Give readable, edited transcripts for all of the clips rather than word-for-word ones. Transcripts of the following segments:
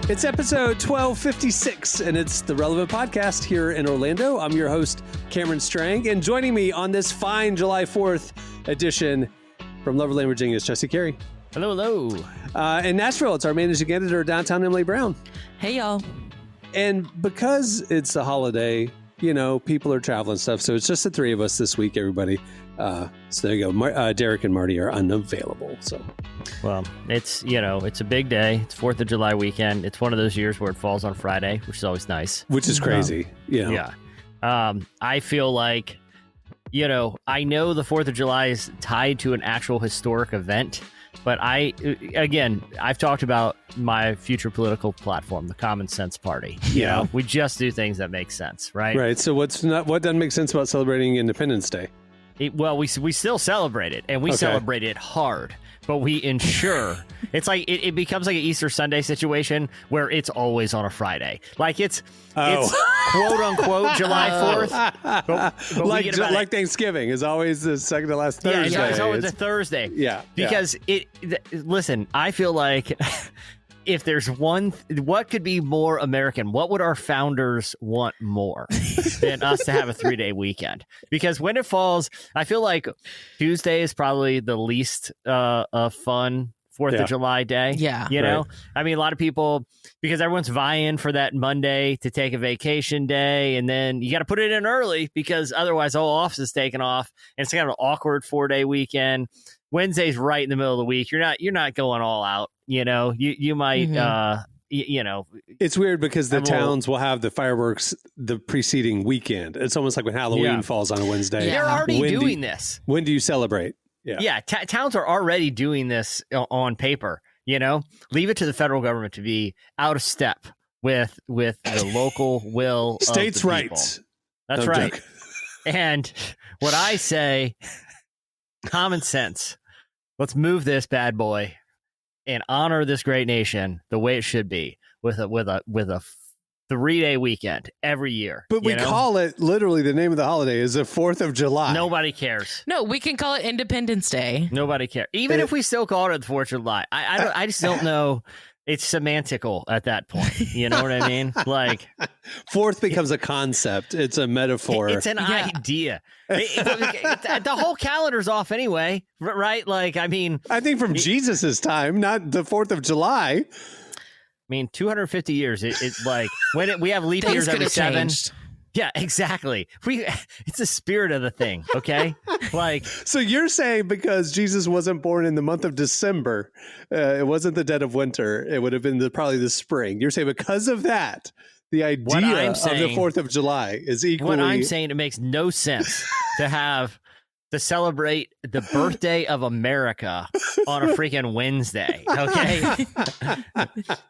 It's episode 1256, and it's the Relevant Podcast here in Orlando. I'm your host, Cameron Strang, and joining me on this fine July 4th edition from Loverland, Virginia is Jesse Carey. Hello, hello. In Nashville, it's our managing editor, downtown Emily Brown. Hey, y'all. And because it's a holiday, you know, people are traveling stuff, so it's just the three of us this week, everybody. So there you go. Derek and Marty are unavailable. So, well, it's a big day. It's 4th of July weekend. It's one of those years where it falls on Friday, which is always nice. Which is crazy. Yeah. I feel like, I know the 4th of July is tied to an actual historic event, but I've talked about my future political platform, the Common Sense Party. We just do things that make sense, right? Right. So what doesn't make sense about celebrating Independence Day? We still celebrate it, and we celebrate it hard, but we ensure it's like it becomes like an Easter Sunday situation where it's always on a Friday. Like it's quote unquote July 4th, but like Thanksgiving is always the second to last Thursday. Yeah, it's always a Thursday. Yeah, because listen, I feel like if there's what could be more American? What would our founders want more than us to have a 3-day weekend? Because when it falls, I feel like Tuesday is probably the least fun 4th of July day. Yeah. Right. I mean, a lot of people, because everyone's vying for that Monday to take a vacation day, and then you got to put it in early because otherwise all office is taken off, and it's kind of an awkward 4-day weekend. Wednesday's right in the middle of the week. You're not going all out. You might, It's weird because the towns will have the fireworks the preceding weekend. It's almost like when Halloween falls on a Wednesday. They're already doing this. When do you celebrate? Yeah. Towns are already doing this on paper. Leave it to the federal government to be out of step with the local will states' of the rights. People. That's right. Joke. And what I say, common sense. Let's move this bad boy and honor this great nation the way it should be with a 3-day weekend every year. But we call it literally the name of the holiday is the 4th of July. Nobody cares. No, we can call it Independence Day. Nobody cares. Even if we still call it the 4th of July. I just don't know. It's semantical at that point. You know what I mean? Like, fourth becomes a concept. It's a metaphor. It's an idea. The whole calendar's off anyway, right? Like, I mean, I think from Jesus's time, not the 4th of July. I mean, 250 years. It's like when we have leap years every 7. Changed. Yeah, exactly. It's the spirit of the thing, okay? Like, so you're saying because Jesus wasn't born in the month of December, it wasn't the dead of winter. It would have been probably the spring. You're saying because of that, the idea of the 4th of July is equally. What I'm saying, it makes no sense to celebrate the birthday of America on a freaking Wednesday. Okay,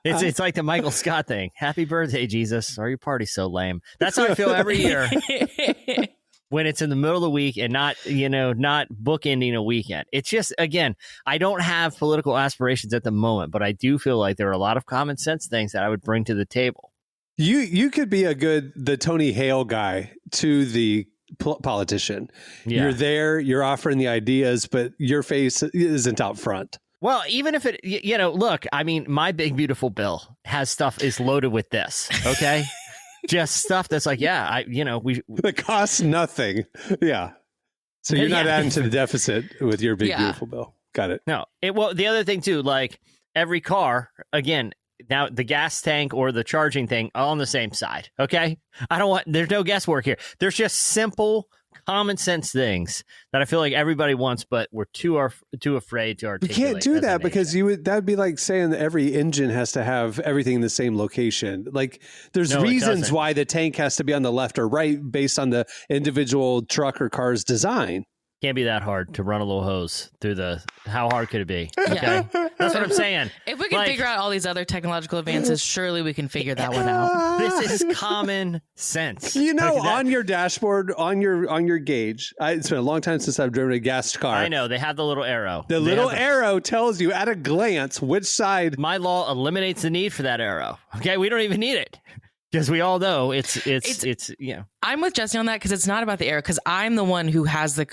it's like the Michael Scott thing. Happy birthday, Jesus! Or your party's so lame. That's how I feel every year when it's in the middle of the week and not bookending a weekend. It's just, again, I don't have political aspirations at the moment, but I do feel like there are a lot of common sense things that I would bring to the table. You could be the Tony Hale guy to the politician. Yeah. You're there, you're offering the ideas, but your face isn't out front. Well, even if it, look, I mean, my big beautiful bill is loaded with this. Okay. Just stuff that's like, it costs nothing. Yeah. So you're not adding to the deficit with your big beautiful bill. Got it. No. The other thing too, like every car, again, now the gas tank or the charging thing on the same side. Okay. There's no guesswork here. There's just simple common sense things that I feel like everybody wants, but we're too afraid to articulate. You can't do that because that'd be like saying that every engine has to have everything in the same location. Like there's reasons why the tank has to be on the left or right based on the individual truck or car's design. Can't be that hard to run a little hose through how hard could it be? Okay. That's what I'm saying. If we can figure out all these other technological advances, surely we can figure that one out. This is common sense. On your dashboard, on your gauge, it's been a long time since I've driven a gas car. I know. They have the little arrow. The little arrow tells you at a glance which side. My law eliminates the need for that arrow. Okay. We don't even need it. Because we all know it's I'm with Jesse on that because it's not about the air. Because I'm the one who has the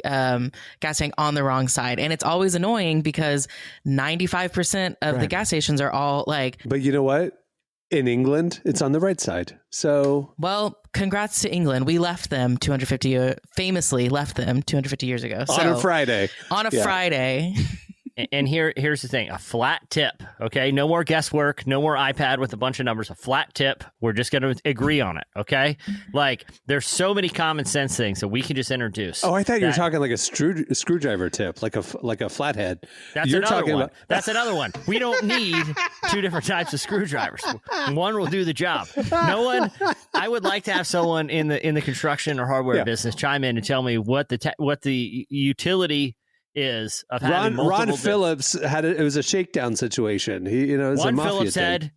gas tank on the wrong side, and it's always annoying because 95% of the gas stations are all like. But you know what? In England, it's on the right side. So, well, congrats to England. We left them famously left them 250 years ago. On a Friday. On a Friday. And here's the thing, a flat tip, okay? No more guesswork, no more iPad with a bunch of numbers, a flat tip. We're just going to agree on it, okay? Like, there's so many common sense things that we can just introduce. Oh, I thought you were talking like a screwdriver tip, like a flathead. That's another one. That's another one. We don't need two different types of screwdrivers. One will do the job. I would like to have someone in the construction or hardware business chime in and tell me what the utility is of having Ron Phillips it was a shakedown situation. He, it was one a mafia Phillips thing.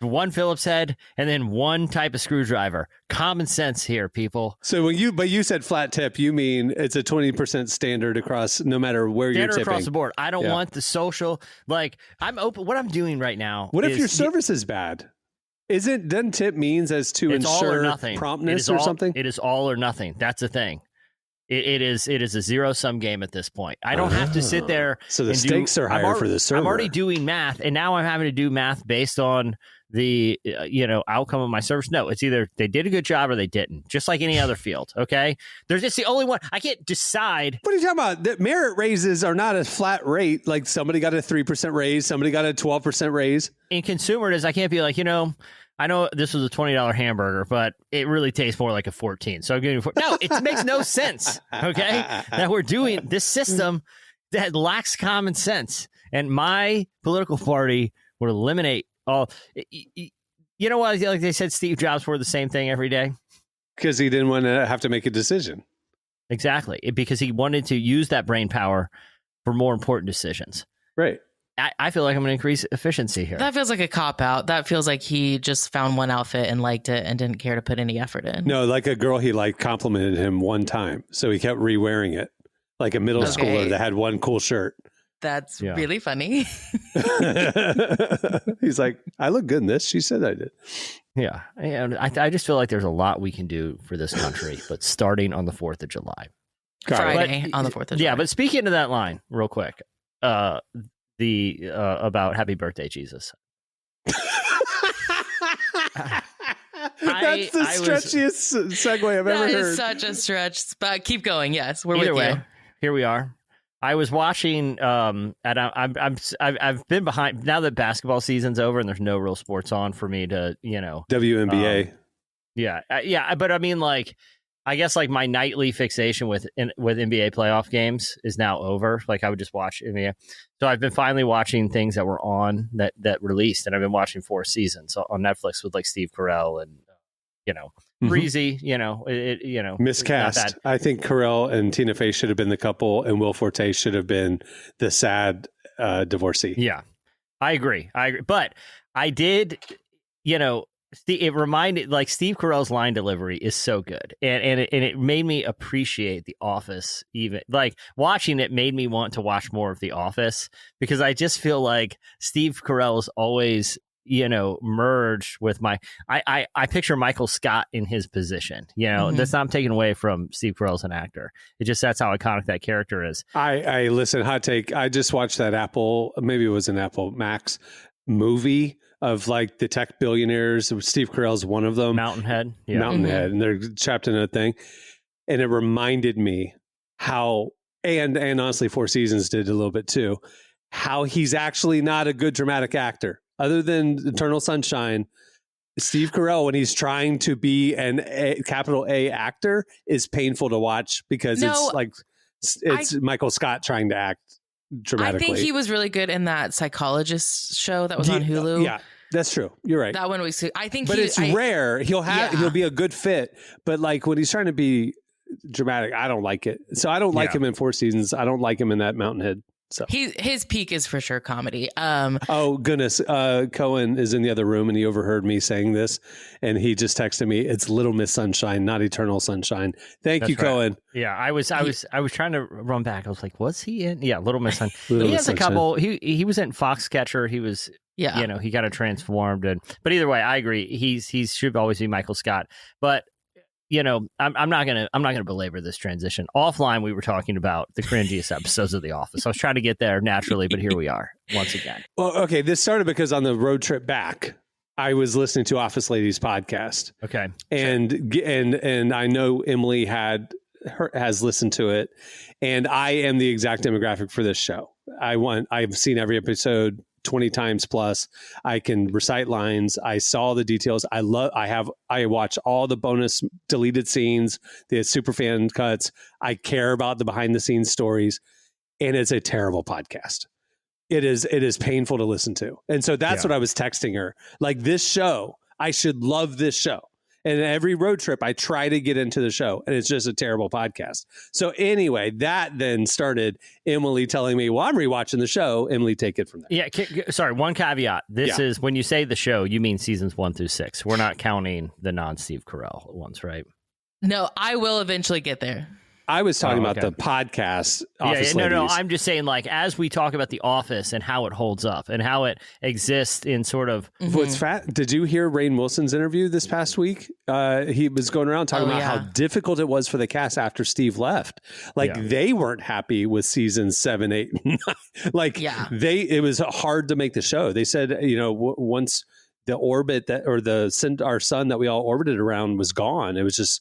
One Phillips head, and then one type of screwdriver. Common sense here, people. So you said flat tip, you mean it's a 20% standard across, no matter where you're tipping. Across the board. I don't want the social, like, I'm open. What I'm doing right now. What if your service is bad? Doesn't tip means as to ensure promptness or something? It is all or nothing. That's the thing. It is a zero-sum game at this point. I don't have to sit there. So the stakes are higher for the server. I'm already doing math, and now I'm having to do math based on the outcome of my service. No, it's either they did a good job or they didn't, just like any other field, okay? There's just the only one. I can't decide. What are you talking about? The merit raises are not a flat rate. Like somebody got a 3% raise, somebody got a 12% raise. In consumer, I can't be like, I know this was a $20 hamburger, but it really tastes more like a 14. So I'm giving you no, it makes no sense. Okay. That we're doing this system that lacks common sense. And my political party would eliminate all. You know what? Like they said, Steve Jobs wore the same thing every day. Because he didn't want to have to make a decision. Exactly. Because he wanted to use that brain power for more important decisions. Right. I feel like I'm going to increase efficiency here. That feels like a cop-out. That feels like he just found one outfit and liked it and didn't care to put any effort in. No, like a girl he liked complimented him one time. So he kept re-wearing it. Like a middle schooler that had one cool shirt. That's really funny. He's like, I look good in this. She said I did. Yeah. And I just feel like there's a lot we can do for this country, but starting on the 4th of July. Friday on the 4th of July. Yeah, but speaking of that line, real quick, about Happy Birthday, Jesus. That's the stretchiest segue I've ever heard. That is such a stretch. But keep going. Yes, we're Either with way, you. Here we are. I was watching, and I've been behind now that basketball season's over and there's no real sports on for me to, WNBA. Yeah, but I mean, like, I guess like my nightly fixation with NBA playoff games is now over. Like I would just watch NBA. So I've been finally watching things that were on that released, and I've been watching 4 seasons on Netflix with like Steve Carell and Breezy. Miscast. I think Carell and Tina Fey should have been the couple, and Will Forte should have been the sad divorcee. Yeah, I agree. But I did, it reminded, like, Steve Carell's line delivery is so good, and it made me appreciate The Office. Even like watching it made me want to watch more of The Office, because I just feel like Steve Carell's always merged with I picture Michael Scott in his position. That's not taken away from Steve Carell as an actor. It just, that's how iconic that character is. I listen, hot take. I just watched that maybe it was an Apple Max movie of like the tech billionaires. Steve Carell's one of them. Mountainhead. Yeah. Mountainhead. And they're trapped in a thing. And it reminded me how, and honestly, 4 Seasons did a little bit too, how he's actually not a good dramatic actor. Other than Eternal Sunshine, Steve Carell, when he's trying to be an capital A actor, is painful to watch because it's Michael Scott trying to act dramatically. I think he was really good in that psychologist show that was on Hulu. Yeah, that's true. You're right. That one was. I think, but it's rare. He'll be a good fit, but like when he's trying to be dramatic, I don't like it. So I don't like him in 4 Seasons. I don't like him in that Mountainhead. So his peak is for sure comedy. Oh goodness, Cohen is in the other room and he overheard me saying this, and he just texted me, "It's Little Miss Sunshine, not Eternal Sunshine." That's you, right. Cohen. Yeah, I was trying to run back. I was like, was he in? Yeah, Little Miss Sunshine. He has a couple. He was in Foxcatcher. He was Yeah. You know, he kind of transformed. But either way, I agree. He should always be Michael Scott. But you know, I'm not gonna belabor this transition. Offline, we were talking about the cringiest episodes of The Office. I was trying to get there naturally, but here we are once again. Well, okay, this started because on the road trip back, I was listening to Office Ladies podcast. Okay, and I know Emily has listened to it, and I am the exact demographic for this show. I've seen every episode 20 times plus. I can recite lines. I saw the details. I watch all the bonus deleted scenes, the super fan cuts. I care about the behind the scenes stories, and it's a terrible podcast. It is painful to listen to. And so that's what I was texting her. Like, this show, I should love this show. And every road trip, I try to get into the show, and it's just a terrible podcast. So anyway, that then started Emily telling me, well, I'm rewatching the show. Emily, take it from there. Yeah. Sorry. One caveat. This is when you say the show, you mean seasons 1 through 6. We're not counting the non-Steve Carell ones, right? No, I will eventually get there. I was talking about the podcast. Office Ladies. No. I'm just saying, like, as we talk about The Office and how it holds up and how it exists in sort of. What's Did you hear Rainn Wilson's interview this past week? He was going around talking about how difficult it was for the cast after Steve left. Like, they weren't happy with seasons 7, 8, 9. Like, it was hard to make the show. They said, you know, once the orbit our sun that we all orbited around was gone, it was just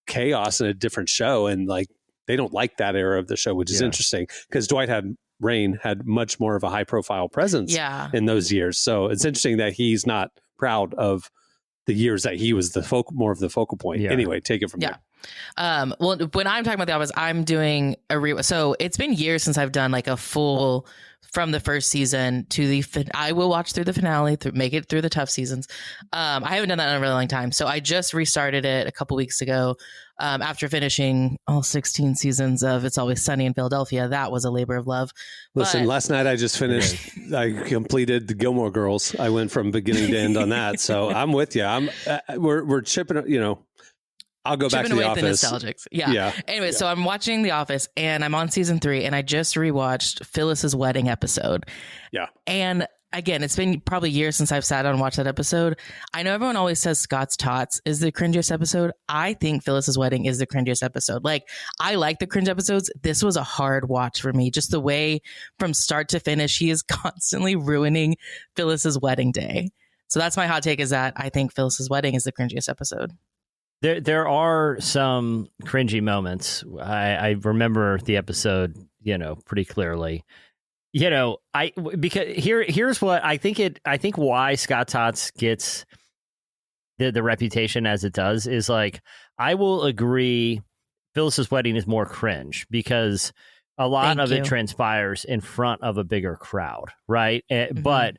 chaos in a different show. And like, they don't like that era of the show, which is interesting because Rainn had much more of a high profile presence in those years. So it's interesting that he's not proud of the years that he was more of the focal point. Anyway, take it from there. Well, when I'm talking about The Office, I'm doing so it's been years since I've done like a full from the first season to I will watch through the finale, make it through the tough seasons. I haven't done that in a really long time. So I just restarted it a couple weeks ago after finishing all 16 seasons of It's Always Sunny in Philadelphia. That was a labor of love. Listen, last night I just finished, I completed the Gilmore Girls. I went from beginning to end on that. So I'm with you. We're chipping, you know. I'll go back to The Office. The nostalgics. Anyway, so I'm watching The Office and I'm on season 3 and I just rewatched Phyllis's wedding episode. Yeah. And again, it's been probably years since I've sat down and watched that episode. I know everyone always says Scott's Tots is the cringiest episode. I think Phyllis's wedding is the cringiest episode. Like, I like the cringe episodes. This was a hard watch for me. Just the way from start to finish, he is constantly ruining Phyllis's wedding day. So that's my hot take, is that I think Phyllis's wedding is the cringiest episode. There are some cringy moments. I remember the episode, you know, pretty clearly. You know, because here's what I think why Scott Tots gets the reputation as it does is, like, I will agree Phyllis's wedding is more cringe because a lot of it transpires in front of a bigger crowd, right? But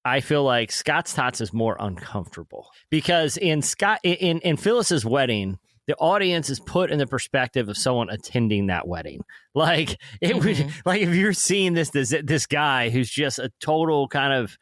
I feel like Scott's Tots is more uncomfortable because in Phyllis's wedding, the audience is put in the perspective of someone attending that wedding. Like, it would, like, if you're seeing this guy who's just a total kind of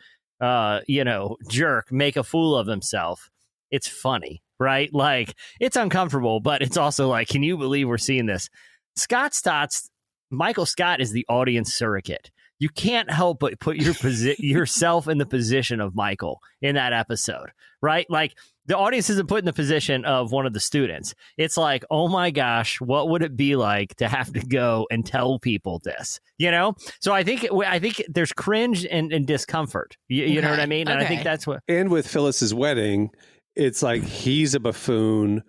jerk make a fool of himself, it's funny, right? Like, it's uncomfortable, but it's also like, can you believe we're seeing this? Scott's Tots, Michael Scott is the audience surrogate. You can't help but put yourself in the position of Michael in that episode, right? Like, the audience isn't put in the position of one of the students. It's like, oh my gosh, what would it be like to have to go and tell people this, you know? So I think there's cringe and discomfort. You know what I mean? And I think that's what. And with Phyllis's wedding, it's like he's a buffoon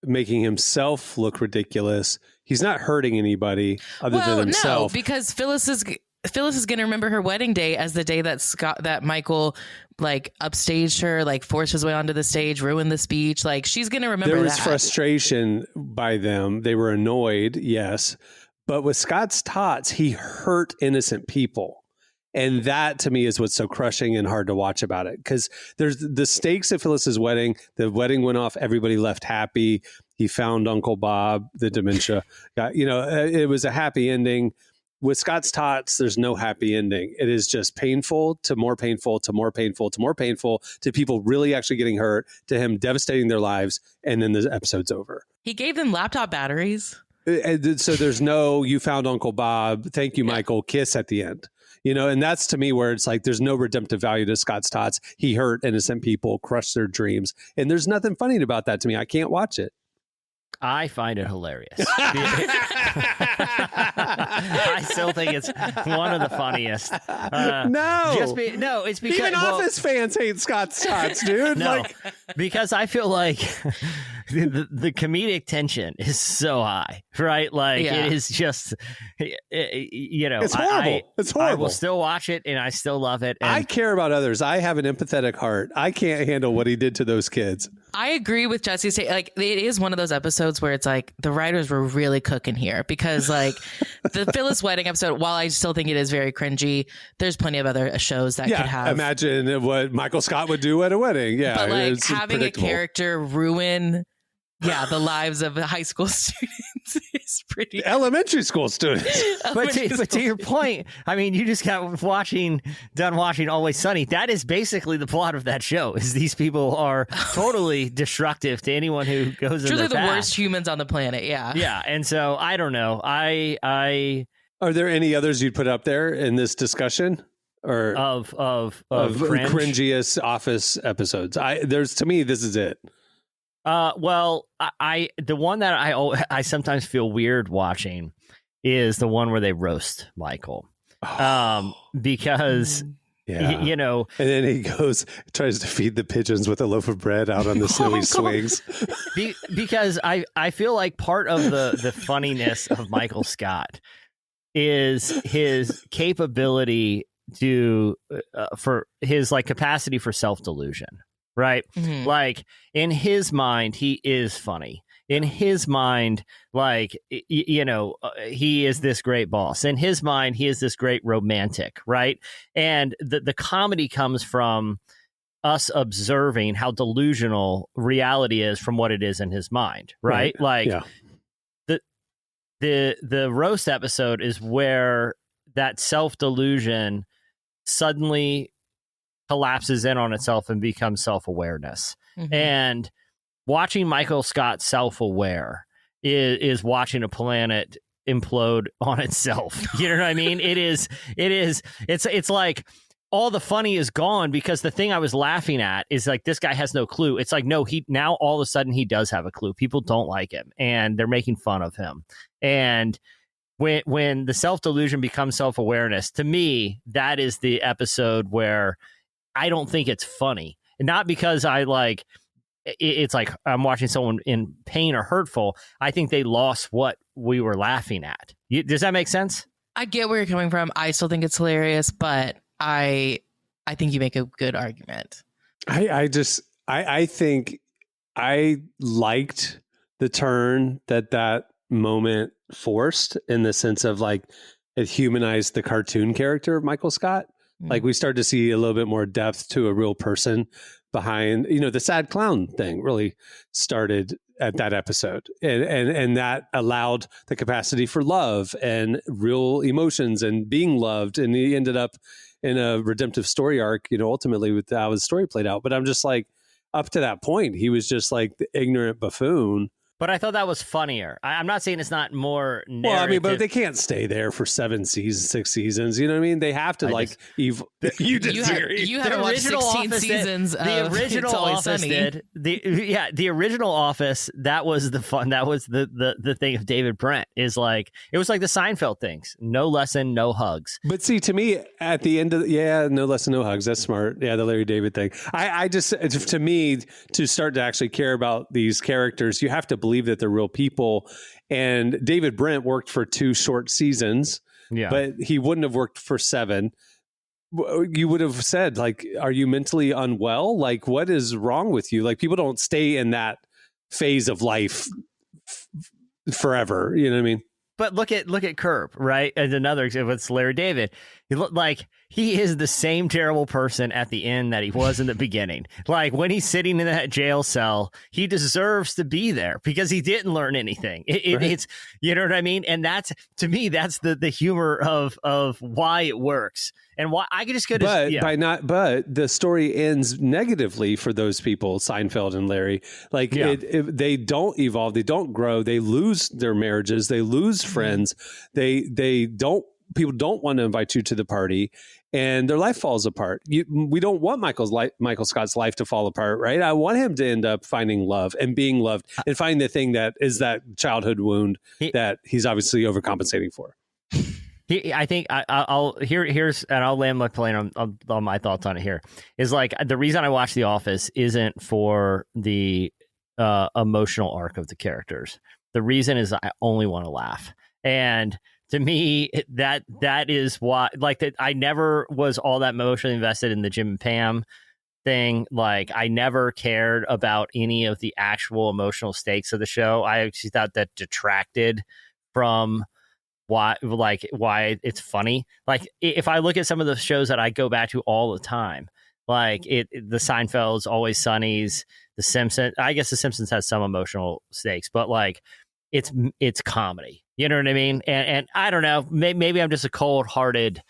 making himself look ridiculous. He's not hurting anybody other than himself. No, because Phyllis is going to remember her wedding day as the day that Michael, like, upstaged her, like, forced his way onto the stage, ruined the speech. Like, she's going to remember that. There was frustration by them. They were annoyed, yes. But with Scott's Tots, he hurt innocent people. And that, to me, is what's so crushing and hard to watch about it. Because there's the stakes at Phyllis's wedding. The wedding went off. Everybody left happy. He found Uncle Bob, the dementia guy. You know, it was a happy ending. With Scott's Tots, there's no happy ending. It is just painful to more painful to more painful to more painful to people really actually getting hurt, to him devastating their lives, and then the episode's over. He gave them laptop batteries. So there's no, you found Uncle Bob, thank you, Michael, kiss at the end. and that's to me where it's like there's no redemptive value to Scott's Tots. He hurt innocent people, crushed their dreams, and there's nothing funny about that to me. I can't watch it. I find it hilarious. I still think it's one of the funniest. It's because even Office fans hate Scott's Tots, dude. No, because I feel like the comedic tension is so high, right? Like it is just, it's horrible. It's horrible. I will still watch it, and I still love it. And I care about others. I have an empathetic heart. I can't handle what he did to those kids. I agree with Jesse's take. Like, it is one of those episodes where it's like the writers were really cooking here, because like the Phyllis wedding episode, while I still think it is very cringy, there's plenty of other shows that could have. Imagine what Michael Scott would do at a wedding. Yeah. But like having a character ruin the lives of high school students is pretty. Elementary school students. But to your point, I mean, you just got done watching Always Sunny. That is basically the plot of that show. Is these people are totally destructive to anyone who goes in their path. Truly the worst humans on the planet. Yeah. Yeah, and so I don't know. Are there any others you'd put up there in this discussion? Or of cringiest Office episodes? To me, this is it. Well, the one that I sometimes feel weird watching is the one where they roast Michael, because and then he tries to feed the pigeons with a loaf of bread out on the snowy swings. Because I feel like part of the funniness of Michael Scott is his capability to for his like capacity for self-delusion. Right. Mm-hmm. Like in his mind, he is funny. In his mind, like, he is this great boss. In his mind, he is this great romantic. Right. And the comedy comes from us observing how delusional reality is from what it is in his mind. Right. Like the roast episode is where that self-delusion suddenly collapses in on itself and becomes self-awareness. Mm-hmm. And watching Michael Scott self-aware is watching a planet implode on itself. You know what I mean? It's like all the funny is gone, because the thing I was laughing at is like, this guy has no clue. It's like, no, now all of a sudden he does have a clue. People don't like him and they're making fun of him. And when the self-delusion becomes self-awareness, to me, that is the episode where I don't think it's funny. Not because it's like I'm watching someone in pain or hurtful. I think they lost what we were laughing at. Does that make sense? I get where you're coming from. I still think it's hilarious, but I think you make a good argument. I think I liked the turn that moment forced, in the sense of like it humanized the cartoon character of Michael Scott. Like we started to see a little bit more depth to a real person behind, the sad clown thing really started at that episode. And that allowed the capacity for love and real emotions and being loved. And he ended up in a redemptive story arc, ultimately with how his story played out. But I'm just like, up to that point, he was just like the ignorant buffoon. But I thought that was funnier. I'm not saying it's not more narrative. Well, I mean, but they can't stay there for 7 seasons, 6 seasons. You know what I mean? They have to you disagree. You haven't watched 16 seasons. The original Office did. The original Office. That was the fun. That was the thing of David Brent. Is like it was like the Seinfeld things. No lesson, no hugs. But see, to me, at the end of no lesson, no hugs. That's smart. Yeah, the Larry David thing. I just, to me, to start to actually care about these characters, you have to believe that they're real people. And David Brent worked for 2 short seasons, but he wouldn't have worked for 7. You would have said, like, are you mentally unwell? Like, what is wrong with you? Like, people don't stay in that phase of life forever. You know what I mean? But look at Curb, right? And another example, it's Larry David. He looked like he is the same terrible person at the end that he was in the beginning. Like when he's sitting in that jail cell, he deserves to be there because he didn't learn anything. It's, you know what I mean? And that's, to me, that's the humor of why it works. And why I could just go to but the story ends negatively for those people, Seinfeld and Larry. Like they don't evolve, they don't grow, they lose their marriages, they lose friends, they don't people don't want to invite you to the party, and their life falls apart. We don't want Michael Scott's life to fall apart, right? I want him to end up finding love and being loved and finding the thing that is that childhood wound that he's obviously overcompensating for. I think here's and I'll land my plane on my thoughts on it. Here is like the reason I watch The Office isn't for the emotional arc of the characters. The reason is I only want to laugh, and to me that is why. Like that, I never was all that emotionally invested in the Jim and Pam thing. Like I never cared about any of the actual emotional stakes of the show. I actually thought that detracted from why it's funny. Like if I look at some of the shows that I go back to all the time, like the Seinfelds, Always Sunnies, The Simpsons. I guess The Simpsons has some emotional stakes, but like it's comedy. You know what I mean? And I don't know, maybe I'm just a cold-hearted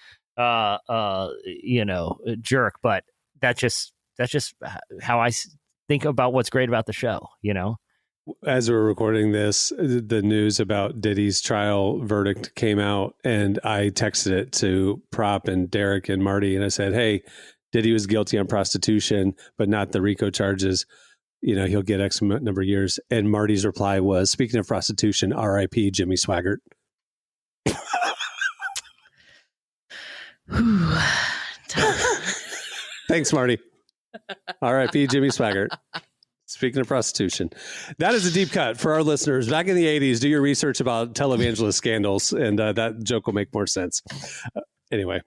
jerk, but that's just how I think about what's great about the show, you know? As we're recording this, the news about Diddy's trial verdict came out, and I texted it to Prop and Derek and Marty, and I said, hey, Diddy was guilty on prostitution, but not the RICO charges. You know, he'll get X number of years. And Marty's reply was, speaking of prostitution, R.I.P. Jimmy Swaggart. Thanks, Marty. R.I.P. Jimmy Swaggart. Speaking of prostitution, that is a deep cut for our listeners. Back in the 80s, do your research about televangelist scandals, and that joke will make more sense. Anyway,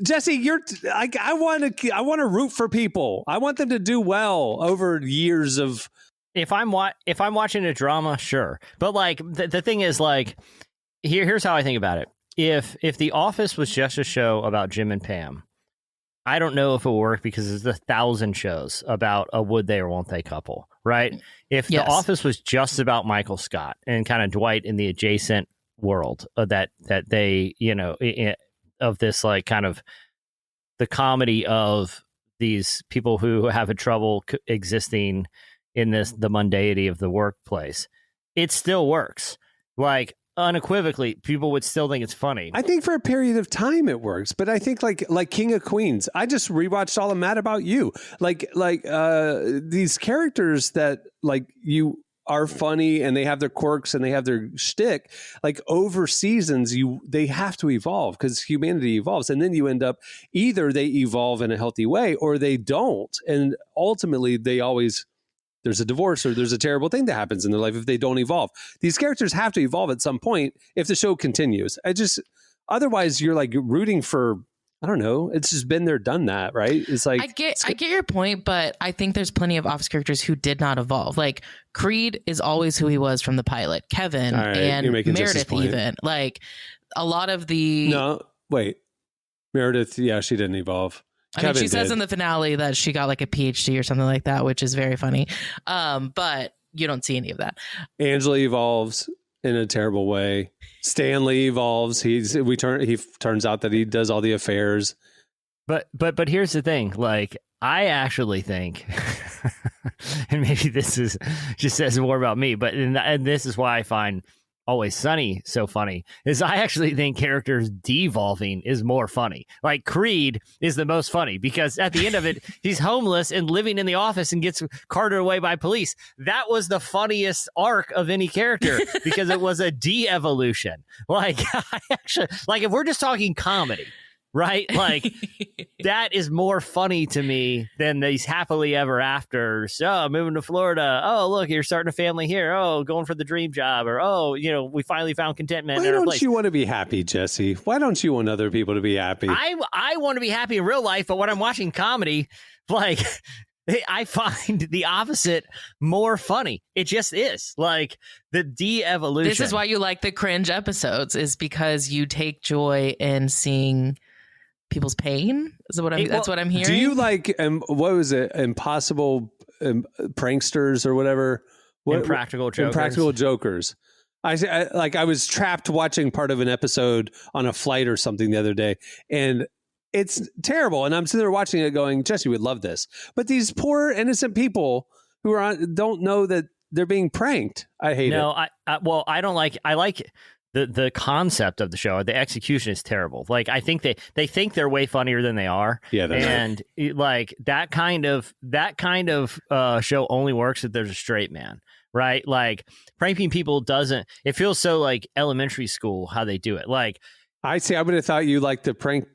Jesse, I want to root for people. I want them to do well over years of. If I'm watching a drama, sure, but like the thing is, like here's how I think about it. If The Office was just a show about Jim and Pam, I don't know if it will work because there's 1,000 shows about a would they or won't they couple, right? If The Office was just about Michael Scott and kind of Dwight in the adjacent world that they, you know, of this like kind of the comedy of these people who have a trouble existing in the mundanity of the workplace, it still works. Like unequivocally, people would still think it's funny. I think for a period of time it works, but I think like King of Queens, I just rewatched all of Mad About You. Like these characters that like you are funny and they have their quirks and they have their shtick. Like over seasons, they have to evolve because humanity evolves, and then you end up either they evolve in a healthy way or they don't, and ultimately there's a divorce or there's a terrible thing that happens in their life if they don't evolve. These characters have to evolve at some point if the show continues. Otherwise you're like rooting for, I don't know. It's just been there, done that, right? It's like I get your point, but I think there's plenty of Office characters who did not evolve. Like Creed is always who he was from the pilot. Kevin and Meredith, even like a lot of the. No, wait, Meredith. Yeah, she didn't evolve. I mean, she says in the finale that she got like a PhD or something like that, which is very funny. But you don't see any of that. Angela evolves in a terrible way. Stanley evolves. He turns out that he does all the affairs. But here's the thing. Like, I actually think, and maybe this just says more about me, but and this is why I find Always Sunny so funny, is I actually think characters devolving is more funny. Like Creed is the most funny because at the end of it, he's homeless and living in the office and gets carted away by police. That was the funniest arc of any character because it was a de-evolution. Like, if we're just talking comedy, right? Like that is more funny to me than these happily ever afters. Oh, moving to Florida. Oh, look, you're starting a family here. Oh, going for the dream job. Or, oh, we finally found contentment. Why don't you want to be happy, Jesse? Why don't you want other people to be happy? I want to be happy in real life, but when I'm watching comedy, like I find the opposite more funny. It just is like the de-evolution. This is why you like the cringe episodes, is because you take joy in seeing people's pain. Is what that's what I'm hearing. Do you like what was it? Impossible pranksters or whatever? Impractical Jokers. Impractical Jokers. I was trapped watching part of an episode on a flight or something the other day, and it's terrible. And I'm sitting there watching it, going, Jesse would love this, but these poor innocent people who don't know that they're being pranked. I hate it. No, I don't like. I like the concept of the show, the execution is terrible. Like, I think they think they're way funnier than they are. Yeah, and like that kind of show only works if there's a straight man, right? Like, pranking people it feels so like elementary school how they do it. Like, I would have thought you liked the prank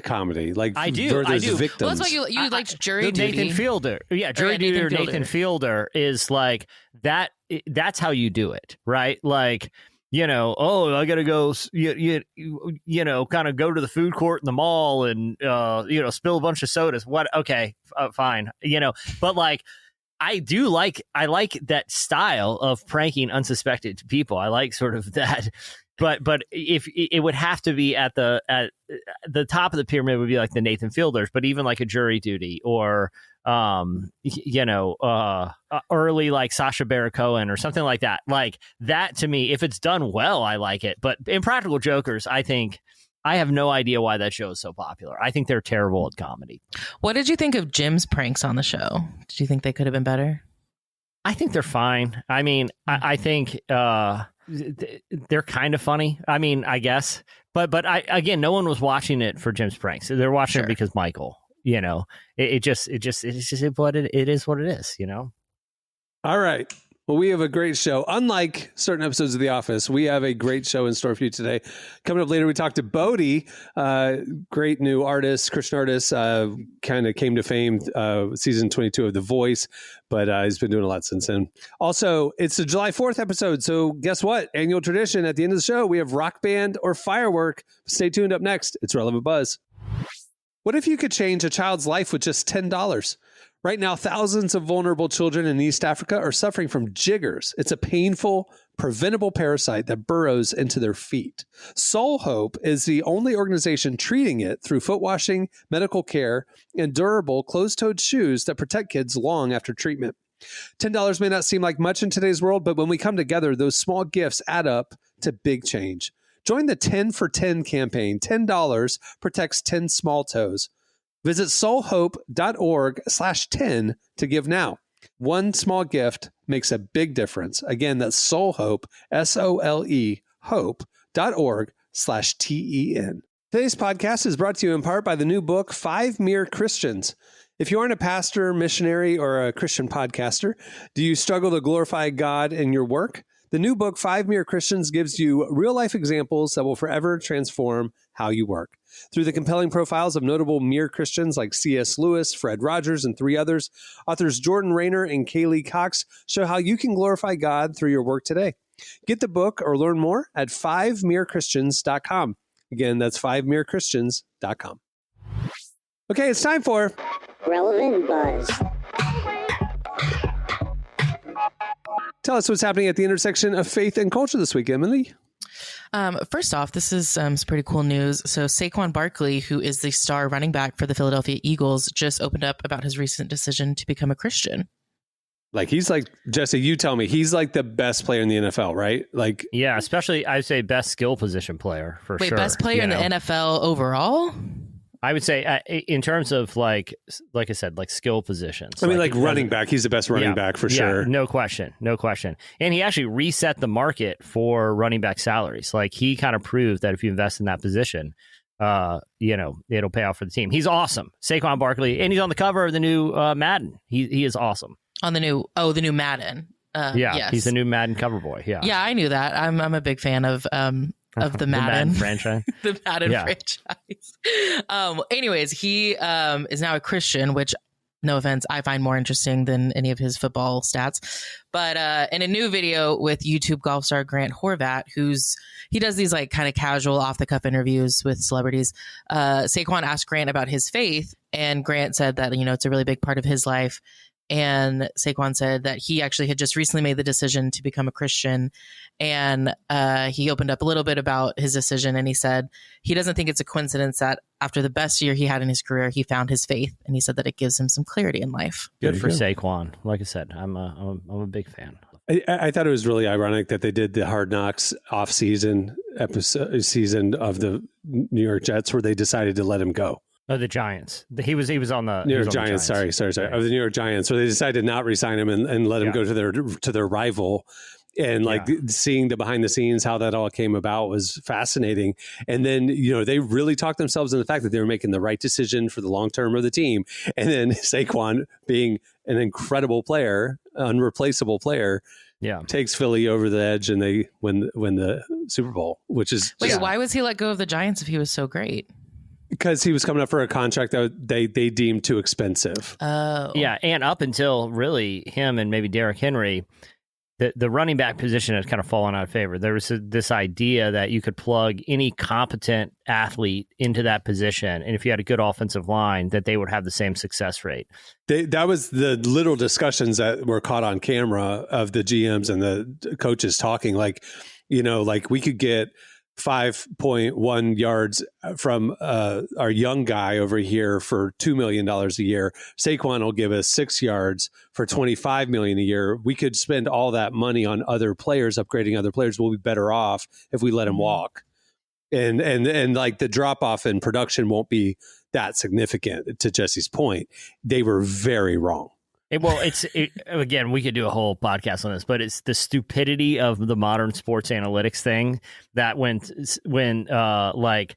comedy. Like, I do. Victims. Well, that's why you liked Jury Duty. Nathan Fielder. Yeah, Jury Duty or Nathan Fielder is like that. That's how you do it, right? Like, I got to go, kind of go to the food court in the mall and, spill a bunch of sodas. What? Okay, fine. But like, I like that style of pranking unsuspected people. I like sort of that. But if it would have to be at the top of the pyramid would be like the Nathan Fielders, but even like a Jury Duty or early like Sacha Baron Cohen or something like that. Like that to me, if it's done well, I like it. But Impractical Jokers, I think I have no idea why that show is so popular. I think they're terrible at comedy. What did you think of Jim's pranks on the show? Did you think they could have been better? I think they're fine. I mean, I think they're kind of funny. I mean, I guess, but again, no one was watching it for Jim's pranks. They're watching it because Michael. It is what it is. All right. Well, we have a great show. Unlike certain episodes of The Office, we have a great show in store for you today. Coming up later, we talked to Bodie, great new artist, Christian artist, kind of came to fame season 22 of The Voice, but he's been doing a lot since then. Also, it's the July 4th episode, so guess what? Annual tradition at the end of the show, we have rock band or firework. Stay tuned. Up next, it's Relevant Buzz. What if you could change a child's life with just $10? Right now, thousands of vulnerable children in East Africa are suffering from jiggers. It's a painful, preventable parasite that burrows into their feet. Soul Hope is the only organization treating it through foot washing, medical care, and durable closed-toed shoes that protect kids long after treatment. $10 may not seem like much in today's world, but when we come together, those small gifts add up to big change. Join the 10 for 10 campaign. $10 protects 10 small toes. Visit soulhope.org/10 to give now. One small gift makes a big difference. Again, that's Soulhope, SOLE, hope.org/TEN. Today's podcast is brought to you in part by the new book, 5 Mere Christians. If you aren't a pastor, missionary, or a Christian podcaster, do you struggle to glorify God in your work? The new book, 5 Mere Christians, gives you real-life examples that will forever transform how you work. Through the compelling profiles of notable mere Christians like C.S. Lewis, Fred Rogers, and 3 others, authors Jordan Rayner and Kaylee Cox show how you can glorify God through your work today. Get the book or learn more at 5merechristians.com. Again, that's 5merechristians.com. Okay, it's time for Relevant Buzz. Tell us what's happening at the intersection of faith and culture this week, Emily. First off, this is some pretty cool news. So Saquon Barkley, who is the star running back for the Philadelphia Eagles, just opened up about his recent decision to become a Christian. Like, he's like, Jesse, you tell me, he's like the best player in the NFL, right? Like, yeah, especially I'd say best skill position player for sure. Wait, best player in the NFL overall? I would say in terms of like I said, like skill positions. I mean, like running back, he's the best running back for sure. No question. And he actually reset the market for running back salaries. Like, he kind of proved that if you invest in that position, it'll pay off for the team. He's awesome. Saquon Barkley, and he's on the cover of the new Madden. He is awesome. On the new Madden. Yes. He's the new Madden cover boy. Yeah, I knew that. I'm a big fan of the Madden franchise. The Madden franchise. Anyways, he is now a Christian, which, no offense, I find more interesting than any of his football stats. But in a new video with YouTube golf star Grant Horvat, he does these like kind of casual off the cuff interviews with celebrities. Saquon asked Grant about his faith, and Grant said that, it's a really big part of his life. And Saquon said that he actually had just recently made the decision to become a Christian. And he opened up a little bit about his decision. And he said he doesn't think it's a coincidence that after the best year he had in his career, he found his faith. And he said that it gives him some clarity in life. Good for Saquon. Like I said, I'm a big fan. I thought it was really ironic that they did the Hard Knocks season of the New York Jets where they decided to let him go. Oh, the Giants. He was on the New York Giants. Sorry. Of the New York Giants. So they decided to not re-sign him and let him go to their rival. And like seeing the behind the scenes, how that all came about was fascinating. And then, they really talked themselves into the fact that they were making the right decision for the long term of the team. And then Saquon, being an incredible player, unreplaceable player, takes Philly over the edge, and they win the Super Bowl, which is why was he let go of the Giants if he was so great? Because he was coming up for a contract that they deemed too expensive. Oh, yeah, and up until really him and maybe Derrick Henry, the running back position has kind of fallen out of favor. There was this idea that you could plug any competent athlete into that position, and if you had a good offensive line, that they would have the same success rate. That was the little discussions that were caught on camera of the GMs and the coaches talking, like we could get 5.1 yards from our young guy over here for $2 million a year. Saquon will give us 6 yards for $25 million a year. We could spend all that money on other players, upgrading other players. We'll be better off if we let him walk. And like the drop off in production won't be that significant. To Jesse's point, they were very wrong. Again, we could do a whole podcast on this, but it's the stupidity of the modern sports analytics thing that when like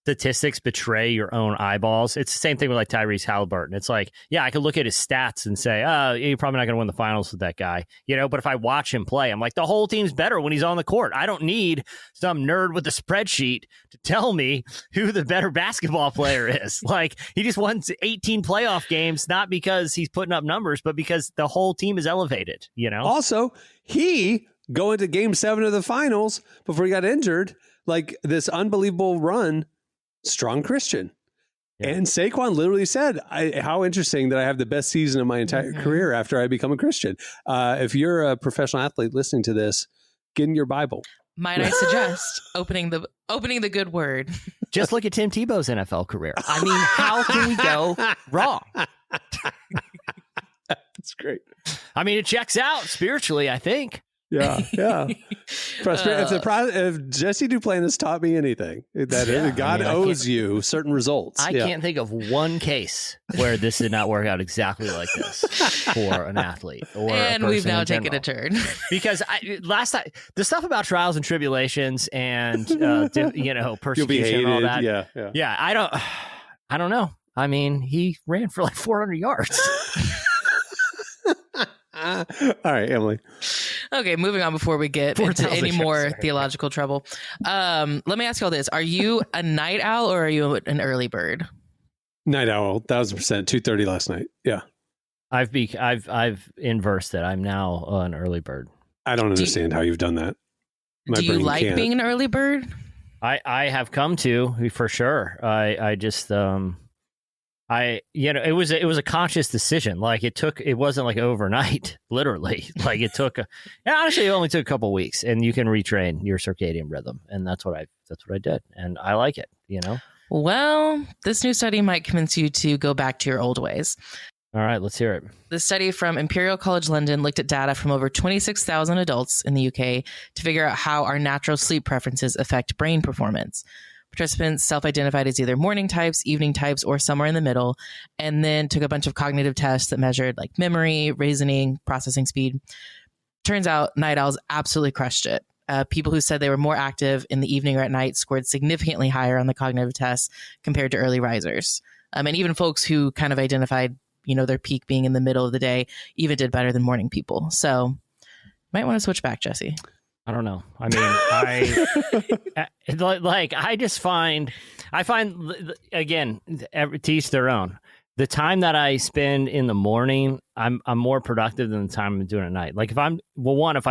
statistics betray your own eyeballs. It's the same thing with like Tyrese Halliburton. It's like, yeah, I could look at his stats and say, oh, you're probably not going to win the finals with that guy, but if I watch him play, I'm like, the whole team's better when he's on the court. I don't need some nerd with a spreadsheet to tell me who the better basketball player is. Like, he just won 18 playoff games, not because he's putting up numbers, but because the whole team is elevated, Also, he going to game 7 of the finals before he got injured, like this unbelievable run, strong Christian. Yeah. And Saquon literally said, how interesting that I have the best season of my entire career after I become a Christian. If you're a professional athlete listening to this, get in your Bible. Might I suggest opening the good word? Just look at Tim Tebow's NFL career. I mean, how can we go wrong? That's great. I mean, it checks out spiritually, I think. Yeah. If Jesse Duplantis taught me anything, that God owes you certain results. I can't think of one case where this did not work out exactly like this for an athlete. And we've now taken a turn. Because last time, the stuff about trials and tribulations and persecution and all that. Yeah. I don't know. I mean, he ran for like 400 yards. All right, Emily. Okay, moving on before we get into any more theological trouble. Let me ask you all this. Are you a night owl or are you an early bird? Night owl, 1,000%. 2:30 last night. Yeah. I've inversed it. I'm now an early bird. I don't understand how you've done that. Do you like being an early bird? I have come to, for sure. I just it was a conscious decision. Like it wasn't like overnight, literally. Like it took honestly, it only took a couple of weeks, and you can retrain your circadian rhythm. And that's what I did. And I like it, Well, this new study might convince you to go back to your old ways. All right, let's hear it. The study from Imperial College London looked at data from over 26,000 adults in the UK to figure out how our natural sleep preferences affect brain performance. Participants self-identified as either morning types, evening types, or somewhere in the middle, and then took a bunch of cognitive tests that measured like memory, reasoning, processing speed. Turns out night owls absolutely crushed it. People who said they were more active in the evening or at night scored significantly higher on the cognitive tests compared to early risers. And even folks who kind of identified, their peak being in the middle of the day even did better than morning people. So might want to switch back, Jesse. I don't know. I mean, I find again, to each their own. The time that I spend in the morning, I'm more productive than the time I'm doing at night. Like if I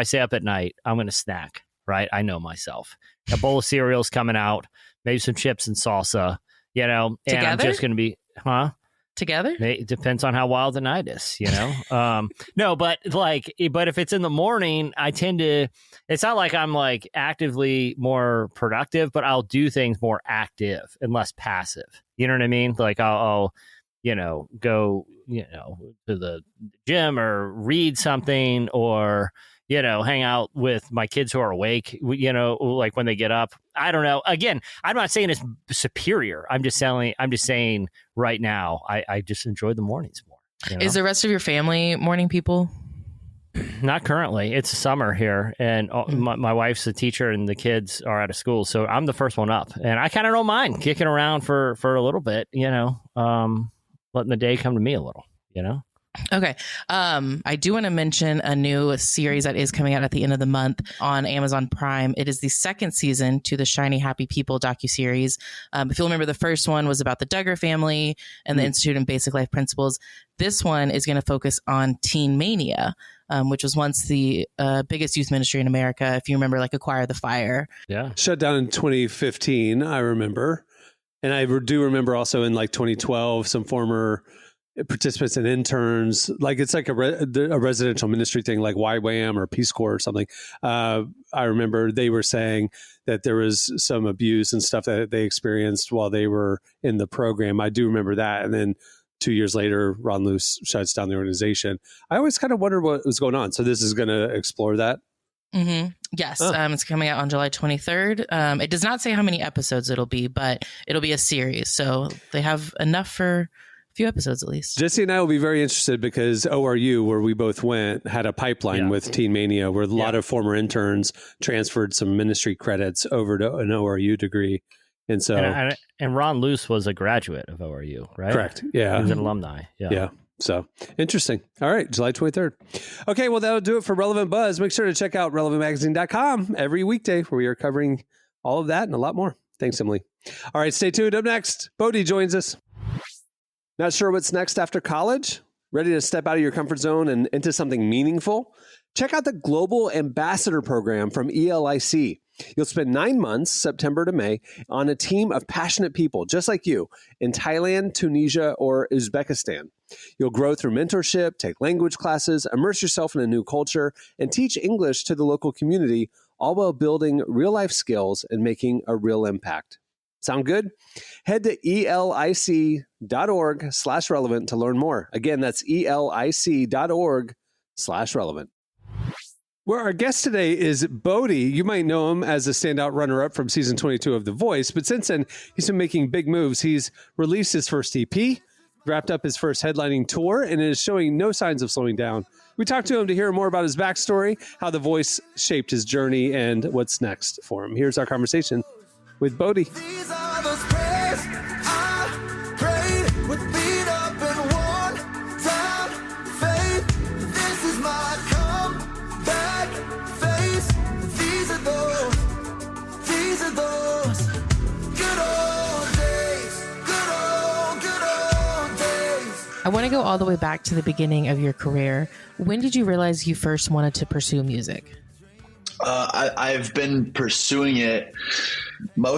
stay up at night, I'm going to snack, right? I know myself. A bowl of cereal's coming out, maybe some chips and salsa, and Together? I'm just going to be, Together? It depends on how wild the night is, No, but if it's in the morning, I tend to, it's not like I'm like actively more productive, but I'll do things more active and less passive. You know what I mean? Like I'll go, to the gym or read something or, hang out with my kids who are awake, like when they get up. I don't know. Again, I'm not saying it's superior. I'm just saying right now, I just enjoy the mornings more. Is the rest of your family morning people? Not currently. It's summer here, and my wife's a teacher, and the kids are out of school, so I'm the first one up, and I kind of don't mind kicking around for a little bit, letting the day come to me a little, Okay. I do want to mention a new series that is coming out at the end of the month on Amazon Prime. It is the second season to the Shiny Happy People docuseries. If you'll remember, the first one was about the Duggar family and the Institute and Basic Life Principles. This one is going to focus on Teen Mania, which was once the biggest youth ministry in America. If you remember, like Acquire the Fire. Yeah. Shut down in 2015, I remember. And I do remember also in like 2012, some former participants and interns, like it's like a residential ministry thing, like YWAM or Peace Corps or something. I remember they were saying that there was some abuse and stuff that they experienced while they were in the program. I do remember that. And then 2 years later, Ron Luce shuts down the organization. I always kind of wondered what was going on. So this is going to explore that. Mm-hmm. Yes. It's coming out on July 23rd. It does not say how many episodes it'll be, but it'll be a series. So they have enough for few episodes at least. Jesse and I will be very interested because ORU, where we both went, had a pipeline with Teen Mania where a lot of former interns transferred some ministry credits over to an ORU degree. And so, and Ron Luce was a graduate of ORU, right? Correct. Yeah. He was an alumni. Yeah. So interesting. All right. July 23rd. Okay. Well, that'll do it for Relevant Buzz. Make sure to check out relevantmagazine.com every weekday where we are covering all of that and a lot more. Thanks, Emily. All right. Stay tuned. Up next, Bodie joins us. Not sure what's next after college? Ready to step out of your comfort zone and into something meaningful? Check out the Global Ambassador Program from ELIC. You'll spend 9 months, September to May, on a team of passionate people just like you in Thailand, Tunisia, or Uzbekistan. You'll grow through mentorship, take language classes, immerse yourself in a new culture, and teach English to the local community, all while building real-life skills and making a real impact. Sound good? Head to elic.org/relevant to learn more. Again, that's elic.org/relevant. Where our guest today is Bodie. You might know him as a standout runner-up from season 22 of The Voice, but since then, he's been making big moves. He's released his first EP, wrapped up his first headlining tour, and is showing no signs of slowing down. We talked to him to hear more about his backstory, how The Voice shaped his journey, and what's next for him. Here's our conversation with Bodie. These are those prayers I prayed with feet up and one time faith. This is my comeback face. These are those good old days. Good old days. I want to go all the way back to the beginning of your career. When did you realize you first wanted to pursue music? I've been pursuing it all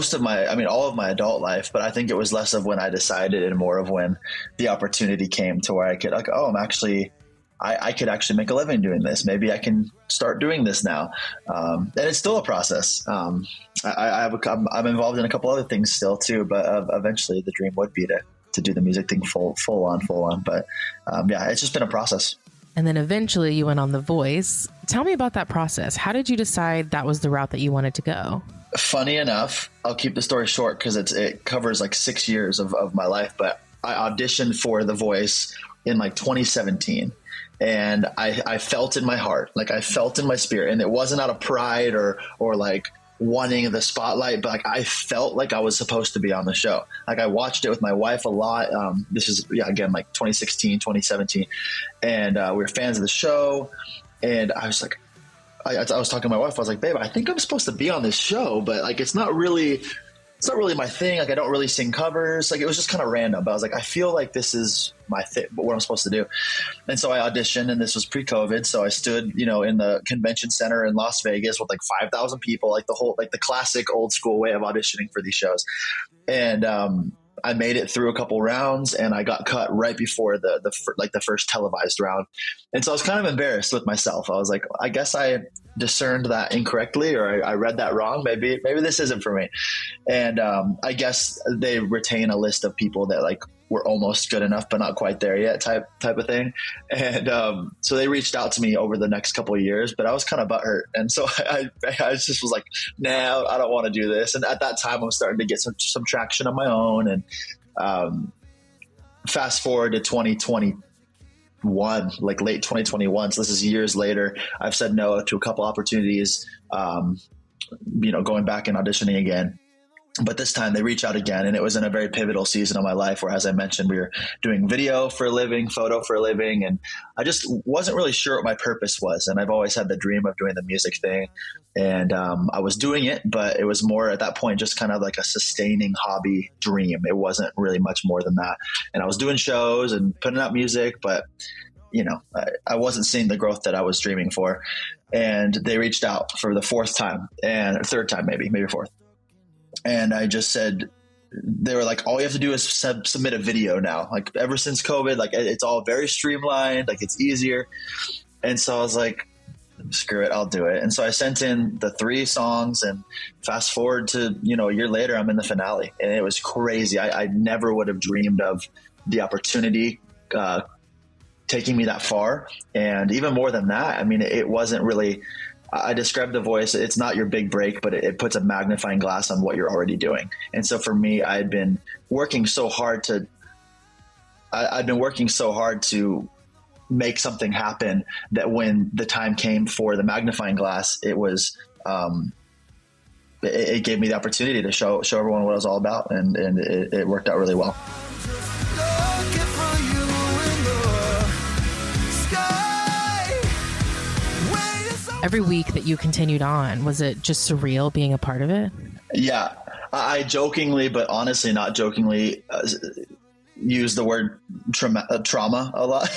of my adult life, but I think it was less of when I decided and more of when the opportunity came to where I could I could actually make a living doing this. Maybe I can start doing this now. And it's still a process. I'm involved in a couple other things still too, but eventually the dream would be to do the music thing full on. But it's just been a process. And then eventually you went on The Voice. Tell me about that process. How did you decide that was the route that you wanted to go? Funny enough, I'll keep the story short because it covers like 6 years of my life. But I auditioned for The Voice in like 2017. And I felt in my heart, like I felt in my spirit. And it wasn't out of pride or like wanting the spotlight, but like I felt like I was supposed to be on the show. Like I watched it with my wife a lot. This is again like 2016, 2017, and we were fans of the show. And I was like, I was talking to my wife. I was like, babe, I think I'm supposed to be on this show, but like it's not really my thing. Like I don't really sing covers. Like it was just kind of random. But I was like, I feel like this is my thing, what I'm supposed to do. And so I auditioned, and this was pre-COVID. So I stood, in the convention center in Las Vegas with like 5,000 people, like the classic old school way of auditioning for these shows. And I made it through a couple rounds, and I got cut right before the first televised round. And so I was kind of embarrassed with myself. I was like, I guess I discerned that incorrectly, or I read that wrong. Maybe this isn't for me. And I guess they retain a list of people that like were almost good enough, but not quite there yet type of thing. And so they reached out to me over the next couple of years, but I was kind of butthurt. And so I just was like, nah, I don't want to do this. And at that time I was starting to get some traction on my own. And fast forward to 2020, like late 2021. So this is years later. I've said no to a couple opportunities, going back and auditioning again. But this time they reach out again, and it was in a very pivotal season of my life where, as I mentioned, we were doing video for a living, photo for a living, and I just wasn't really sure what my purpose was. And I've always had the dream of doing the music thing, and I was doing it, but it was more at that point just kind of like a sustaining hobby dream. It wasn't really much more than that. And I was doing shows and putting out music, but I wasn't seeing the growth that I was dreaming for. And they reached out for the fourth time, and third time, maybe fourth. And I just said, they were like, all you have to do is submit a video now. Like, ever since COVID, like, it's all very streamlined, like, it's easier. And so I was like, screw it, I'll do it. And so I sent in the 3 songs, and fast forward to, a year later, I'm in the finale, and it was crazy. I never would have dreamed of the opportunity, taking me that far. And even more than that, I mean, it wasn't really, I described The Voice, it's not your big break, but it puts a magnifying glass on what you're already doing. And so for me, I'd been working so hard to make something happen, that when the time came for the magnifying glass, it was, it gave me the opportunity to show everyone what I was all about. And it worked out really well. Every week that you continued on, was it just surreal being a part of it? Yeah, I jokingly, but honestly not jokingly, use the word trauma a lot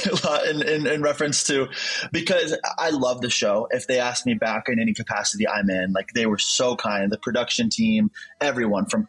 in reference to, because I love the show. If they ask me back in any capacity I'm in, like, they were so kind. The production team, everyone from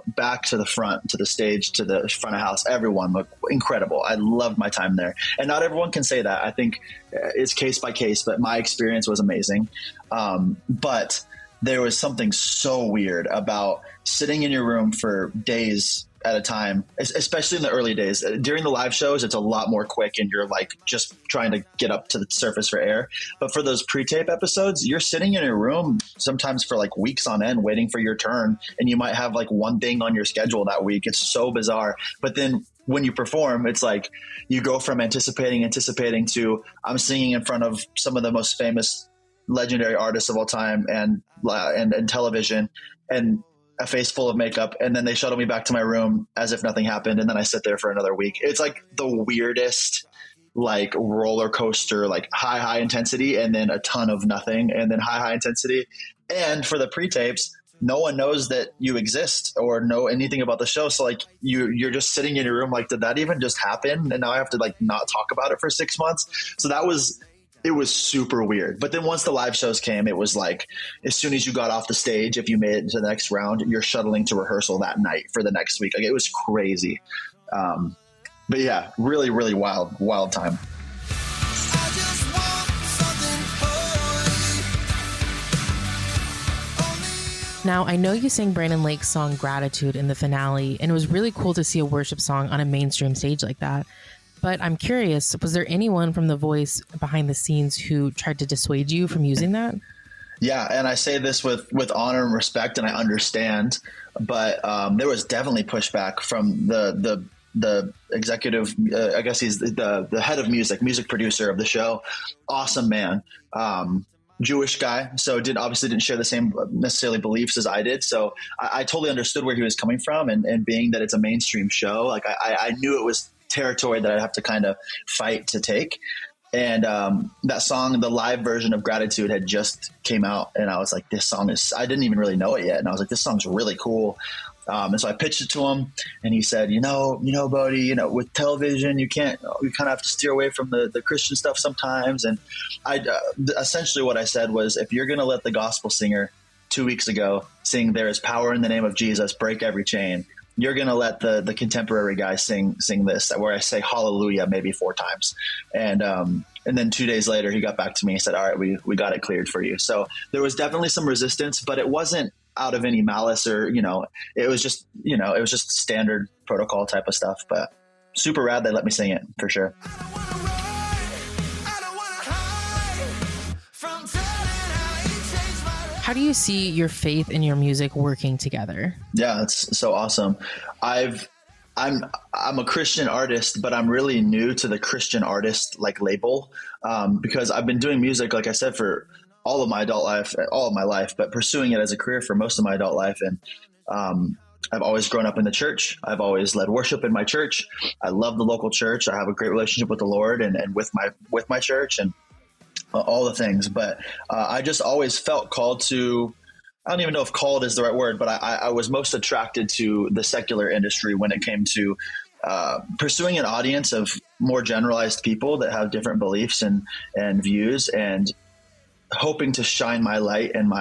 back to the front, to the stage, to the front of house, everyone looked incredible. I loved my time there. And not everyone can say that. I think it's case by case, but my experience was amazing. But there was something so weird about sitting in your room for days at a time, especially in the early days. During the live shows, it's a lot more quick, and you're like just trying to get up to the surface for air. But for those pre-tape episodes, you're sitting in your room sometimes for like weeks on end waiting for your turn, and you might have like one thing on your schedule that week. It's so bizarre. But then when you perform, it's like you go from anticipating to, I'm singing in front of some of the most famous legendary artists of all time and television, and a face full of makeup, and then they shuttle me back to my room as if nothing happened, and then I sit there for another week. It's like the weirdest, like, roller coaster, like high intensity, and then a ton of nothing, and then high intensity. And for the pre-tapes, no one knows that you exist or know anything about the show. So like you're just sitting in your room like, did that even just happen? And now I have to like not talk about it for 6 months. So it was super weird. But then once the live shows came, it was like, as soon as you got off the stage, if you made it to the next round, you're shuttling to rehearsal that night for the next week. Like, it was crazy. But yeah, really, really wild time. Now, I know you sang Brandon Lake's song Gratitude in the finale, and it was really cool to see a worship song on a mainstream stage like that. But I'm curious, was there anyone from The Voice behind the scenes who tried to dissuade you from using that? Yeah, and I say this with honor and respect, and I understand, but there was definitely pushback from the executive, I guess he's the head of music producer of the show. Awesome man. Jewish guy, so obviously didn't share the same necessarily beliefs as I did. So I totally understood where he was coming from, and being that it's a mainstream show, like I knew it was territory that I'd have to kind of fight to take. And that song, the live version of Gratitude, had just came out, and I was like, this song is, I didn't even really know it yet, and I was like, this song's really cool. And so I pitched it to him, and he said, Bodie, with television, you kind of have to steer away from the Christian stuff sometimes. And I essentially what I said was, if you're going to let the gospel singer 2 weeks ago sing "There is power in the name of Jesus, break every chain," you're going to let the contemporary guy sing this, where I say hallelujah maybe 4 times. And then 2 days later, he got back to me and said, all right, we got it cleared for you. So there was definitely some resistance, but it wasn't out of any malice or, it was just standard protocol type of stuff, but super rad. They let me sing it for sure. How do you see your faith and your music working together? Yeah, it's so awesome. I've I'm a Christian artist, but I'm really new to the Christian artist like label, because I've been doing music, like I said, for all of my life, but pursuing it as a career for most of my adult life. And I've always grown up in the church. I've always led worship in my church. I love the local church. I have a great relationship with the Lord and with my church and all the things. But I just always felt called to, I don't even know if called is the right word, but I was most attracted to the secular industry when it came to pursuing an audience of more generalized people that have different beliefs and views, and hoping to shine my light and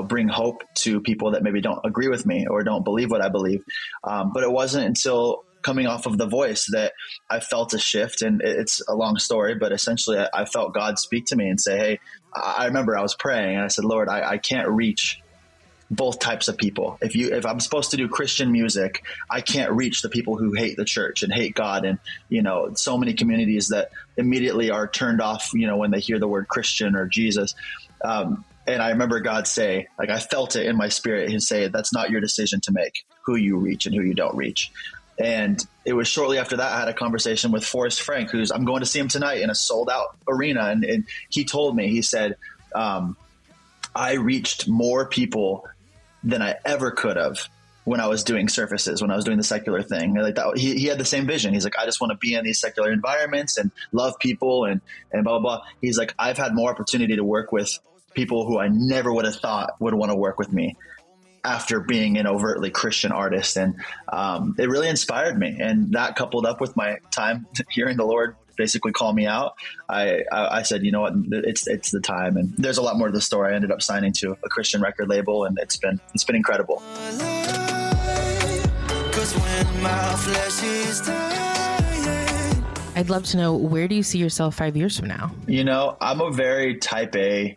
bring hope to people that maybe don't agree with me or don't believe what I believe. But it wasn't until coming off of The Voice that I felt a shift, and it's a long story, but essentially I felt God speak to me and say, hey, I remember I was praying and I said, Lord, I can't reach both types of people. If I'm supposed to do Christian music, I can't reach the people who hate the church and hate God. And, so many communities that immediately are turned off, when they hear the word Christian or Jesus. And I remember God say, like, I felt it in my spirit. He'd say, that's not your decision to make, who you reach and who you don't reach. And it was shortly after that I had a conversation with Forrest Frank, I'm going to see him tonight in a sold out arena. And he told me, he said, I reached more people than I ever could have when I was doing services, when I was doing the secular thing. Like that, he had the same vision. He's like, I just want to be in these secular environments and love people and blah, blah, blah. He's like, I've had more opportunity to work with people who I never would have thought would want to work with me after being an overtly Christian artist. And it really inspired me. And that, coupled up with my time hearing the Lord basically call me out, I said, you know what, it's the time. And there's a lot more to the story. I ended up signing to a Christian record label, and it's been incredible. I'd love to know, where do you see yourself 5 years from now? I'm a very type A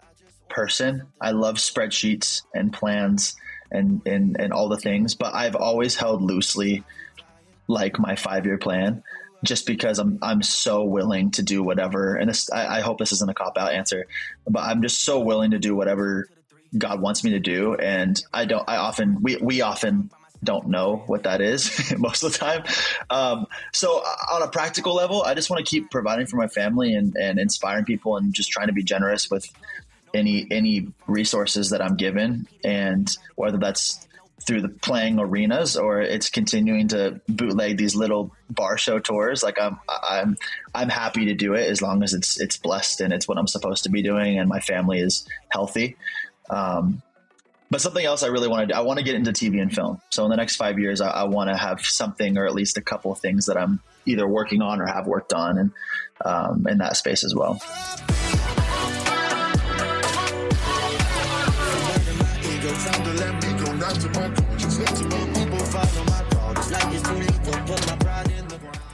person. I love spreadsheets and plans and all the things, but I've always held loosely like my 5-year plan, just because I'm so willing to do whatever. And this, I hope this isn't a cop-out answer, but I'm just so willing to do whatever God wants me to do. And we often don't know what that is most of the time. So on a practical level, I just want to keep providing for my family and inspiring people, and just trying to be generous with any resources that I'm given. And whether that's through the playing arenas or it's continuing to bootleg these little bar show tours, like I'm happy to do it as long as it's blessed and it's what I'm supposed to be doing and my family is healthy. But something else I really want to do, I want to get into TV and film. So in the next 5 years, I want to have something, or at least a couple of things that I'm either working on or have worked on, and in that space as well.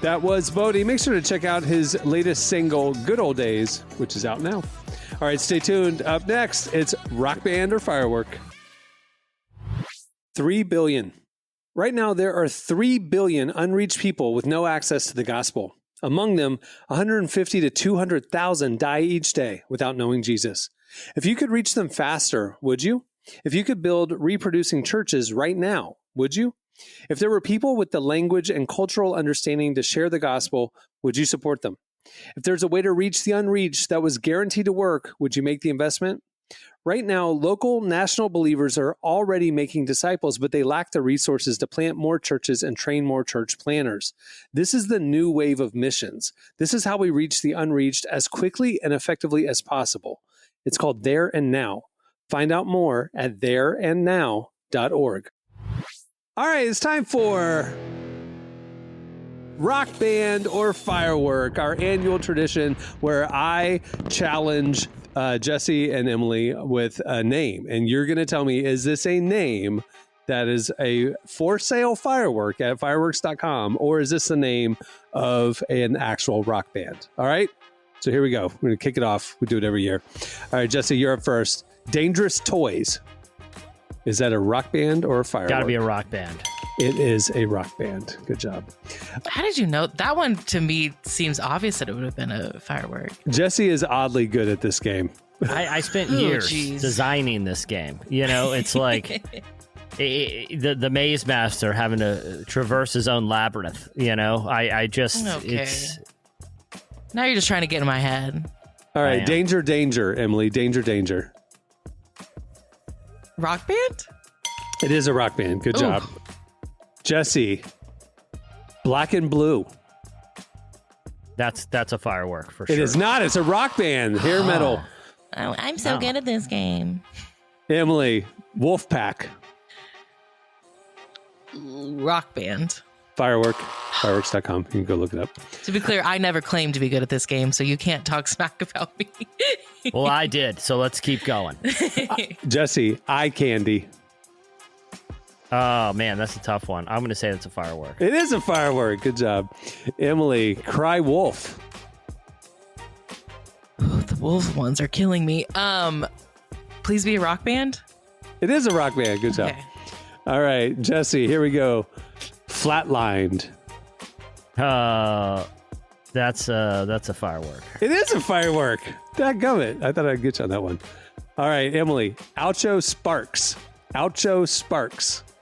That was Bodie. Make sure to check out his latest single, Good Old Days, which is out now. All right, stay tuned. Up next, it's Rock Band or Firework. 3 billion. Right now, there are 3 billion unreached people with no access to the gospel. Among them, 150 to 200,000 die each day without knowing Jesus. If you could reach them faster, would you? If you could build reproducing churches right now, would you? If there were people with the language and cultural understanding to share the gospel, would you support them? If there's a way to reach the unreached that was guaranteed to work, would you make the investment? Right now, local national believers are already making disciples, but they lack the resources to plant more churches and train more church planners. This is the new wave of missions. This is how we reach the unreached as quickly and effectively as possible. It's called There and Now. Find out more at thereandnow.org. All right, it's time for Rock Band or Firework, our annual tradition where I challenge Jesse and Emily with a name. And you're going to tell me, is this a name that is a for sale firework at fireworks.com, or is this the name of an actual rock band? All right, so here we go. We're going to kick it off. We do it every year. All right, Jesse, you're up first. Dangerous Toys. Is that a rock band or a firework? Got to be a rock band. It is a rock band. Good job. How did you know? That one, to me, seems obvious that it would have been a firework. Jesse is oddly good at this game. I spent years designing this game. You know, it's like the maze master having to traverse his own labyrinth. I just it's. Now you're just trying to get in my head. All right, danger, Emily, danger. Rock band? It is a rock band. Good job, Jesse. Black and Blue. That's a firework for sure. It is not. It's a rock band. Hair metal. Oh, I'm so good at this game. Emily, Wolfpack. Rock band. Fireworks.com. You can go look it up. To be clear, I never claimed to be good at this game, so you can't talk smack about me. Well, I did, so let's keep going. Jesse, Eye Candy. Oh, man, that's a tough one. I'm going to say it's a firework. It is a firework. Good job. Emily, Cry Wolf. Oh, the wolf ones are killing me. Please be a rock band? It is a rock band. Good job. Okay. All right, Jesse, here we go. Flatlined. That's a firework. It is a firework. Dadgummit. I thought I'd get you on that one. All right, Emily. Oucho Sparks.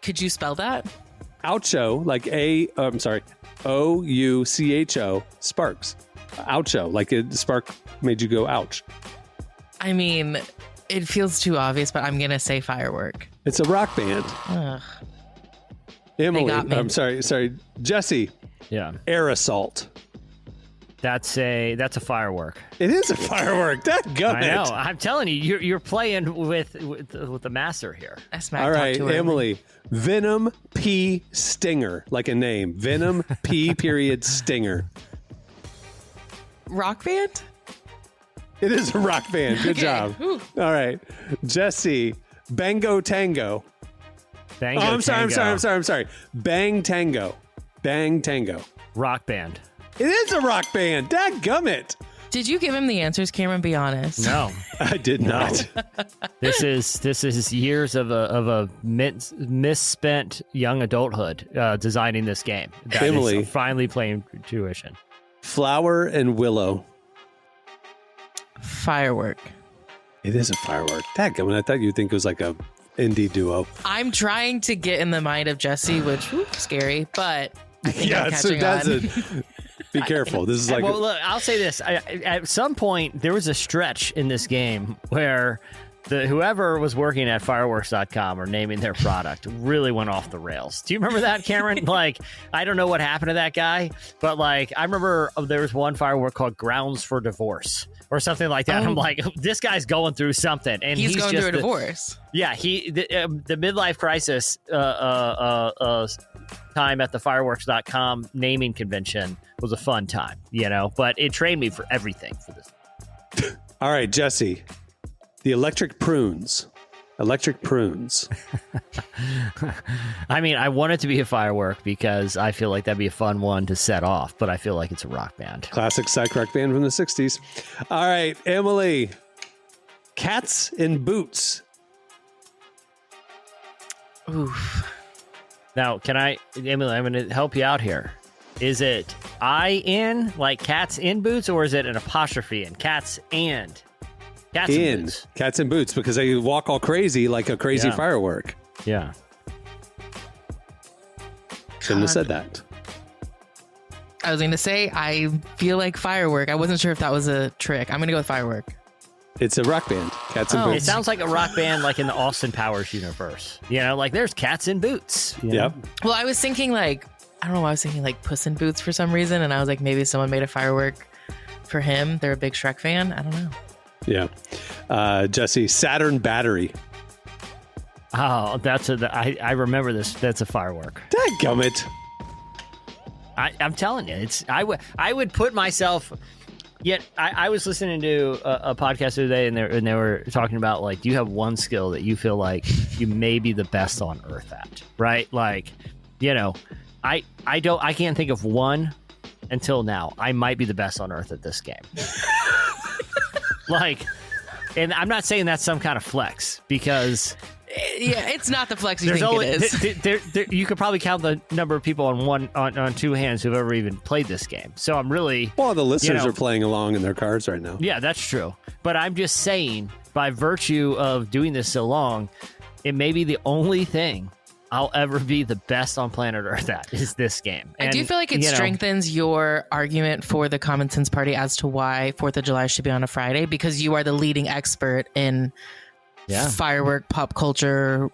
Could you spell that? Oucho, like O-U-C-H-O, Sparks. Oucho, like a spark made you go ouch. I mean, it feels too obvious, but I'm going to say firework. It's a rock band. Ugh. Emily, got me. I'm sorry. Jesse. Yeah. Air Assault. That's a firework. It is a firework. Dadgummit. I know. I'm telling you, you're playing with the master here. All right, Emily. Venom P Stinger, like a name. Venom P period Stinger. Rock band? It is a rock band. Good Okay. job. Whew. All right, Jesse. Bango Tango. Bango I'm sorry. Tango. Bang Tango. Rock band. It is a rock band. Dadgummit. Did you give him the answers, Cameron? Be honest. No. I did not. This is years of a misspent young adulthood designing this game. That Emily. is finally playing tuition. Flower and Willow. Firework. It is a firework. Dadgummit. I thought you'd think it was like a indie duo. I'm trying to get in the mind of Jesse, which scary, but I think I'm catching on. Be careful. This is like Well, look, I'll say this. At some point, there was a stretch in this game where whoever was working at fireworks.com or naming their product really went off the rails. Do you remember that, Cameron? I don't know what happened to that guy, but I remember there was one firework called Grounds for Divorce or something like that. Oh. I'm like, this guy's going through something, and he's going just through a divorce. Yeah, the midlife crisis time at the fireworks.com naming convention was a fun time, but it trained me for everything for this. All right, Jesse. The Electric Prunes. I mean, I want it to be a firework because I feel like that'd be a fun one to set off, but I feel like it's a rock band. Classic psych rock band from the 60s. All right, Emily. Cats in Boots. Oof. Now, Emily, I'm going to help you out here. Is it I-N, like cats in boots, or is it an apostrophe in cats and cats in boots? Cats in Boots, because they walk all crazy like a crazy firework. Yeah. Shouldn't have said that. I was going to say, I feel like firework. I wasn't sure if that was a trick. I'm going to go with firework. It's a rock band. Cats in It Boots. sounds like a rock band like in the Austin Powers universe. There's cats in boots. Yep. Well, I was thinking I don't know why I was thinking Puss in Boots for some reason. And I was like, maybe someone made a firework for him. They're a big Shrek fan. I don't know. Yeah. Jesse, Saturn Battery. Oh, I remember this. That's a firework. Dadgummit. I'm telling you, I would put myself. Yet I was listening to a podcast the other day, and they were talking about do you have one skill that you feel like you may be the best on earth at, right? I can't think of one until now. I might be the best on earth at this game. And I'm not saying that's some kind of flex because. Yeah, it's not the flex you think it is. You could probably count the number of people on two hands who've ever even played this game. So I'm really... Well, the listeners are playing along in their cars right now. Yeah, that's true. But I'm just saying, by virtue of doing this so long, it may be the only thing I'll ever be the best on planet Earth at is this game. I do feel like it strengthens your argument for the Common Sense Party as to why 4th of July should be on a Friday, because you are the leading expert in firework pop culture